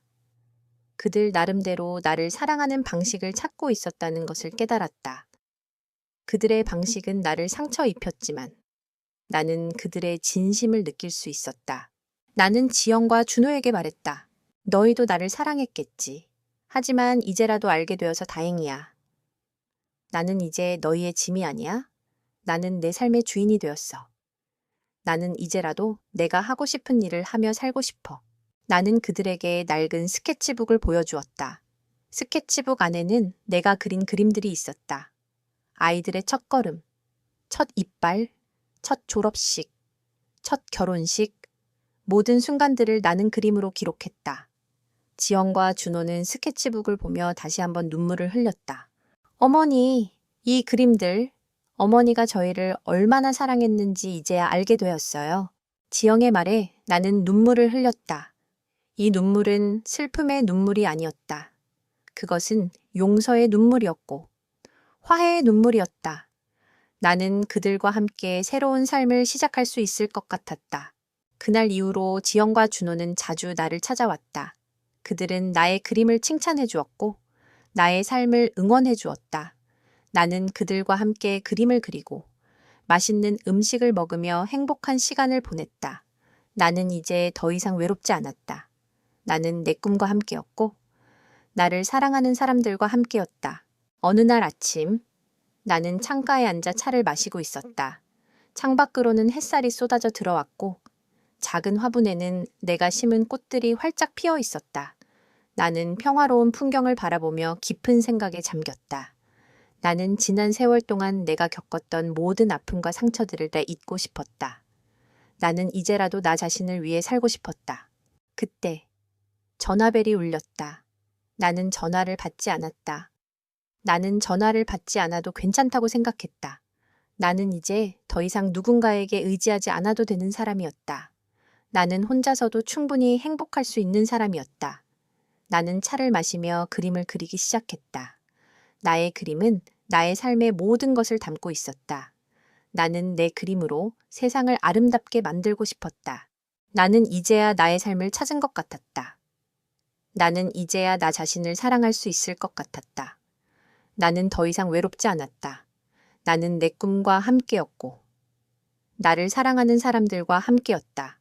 그들 나름대로 나를 사랑하는 방식을 찾고 있었다는 것을 깨달았다. 그들의 방식은 나를 상처 입혔지만 나는 그들의 진심을 느낄 수 있었다. 나는 지영과 준호에게 말했다. 너희도 나를 사랑했겠지. 하지만 이제라도 알게 되어서 다행이야. 나는 이제 너희의 짐이 아니야. 나는 내 삶의 주인이 되었어. 나는 이제라도 내가 하고 싶은 일을 하며 살고 싶어. 나는 그들에게 낡은 스케치북을 보여주었다. 스케치북 안에는 내가 그린 그림들이 있었다. 아이들의 첫걸음, 첫 이빨, 첫 졸업식, 첫 결혼식, 모든 순간들을 나는 그림으로 기록했다. 지영과 준호는 스케치북을 보며 다시 한번 눈물을 흘렸다. 어머니, 이 그림들, 어머니가 저희를 얼마나 사랑했는지 이제야 알게 되었어요. 지영의 말에 나는 눈물을 흘렸다. 이 눈물은 슬픔의 눈물이 아니었다. 그것은 용서의 눈물이었고 화해의 눈물이었다. 나는 그들과 함께 새로운 삶을 시작할 수 있을 것 같았다. 그날 이후로 지영과 준호는 자주 나를 찾아왔다. 그들은 나의 그림을 칭찬해 주었고 나의 삶을 응원해 주었다. 나는 그들과 함께 그림을 그리고 맛있는 음식을 먹으며 행복한 시간을 보냈다. 나는 이제 더 이상 외롭지 않았다. 나는 내 꿈과 함께였고 나를 사랑하는 사람들과 함께였다. 어느 날 아침 나는 창가에 앉아 차를 마시고 있었다. 창밖으로는 햇살이 쏟아져 들어왔고 작은 화분에는 내가 심은 꽃들이 활짝 피어 있었다. 나는 평화로운 풍경을 바라보며 깊은 생각에 잠겼다. 나는 지난 세월 동안 내가 겪었던 모든 아픔과 상처들을 다 잊고 싶었다. 나는 이제라도 나 자신을 위해 살고 싶었다. 그때 전화벨이 울렸다. 나는 전화를 받지 않았다. 나는 전화를 받지 않아도 괜찮다고 생각했다. 나는 이제 더 이상 누군가에게 의지하지 않아도 되는 사람이었다. 나는 혼자서도 충분히 행복할 수 있는 사람이었다. 나는 차를 마시며 그림을 그리기 시작했다. 나의 그림은 나의 삶의 모든 것을 담고 있었다. 나는 내 그림으로 세상을 아름답게 만들고 싶었다. 나는 이제야 나의 삶을 찾은 것 같았다. 나는 이제야 나 자신을 사랑할 수 있을 것 같았다. 나는 더 이상 외롭지 않았다. 나는 내 꿈과 함께였고, 나를 사랑하는 사람들과 함께였다.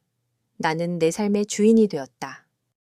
나는 내 삶의 주인이 되었다.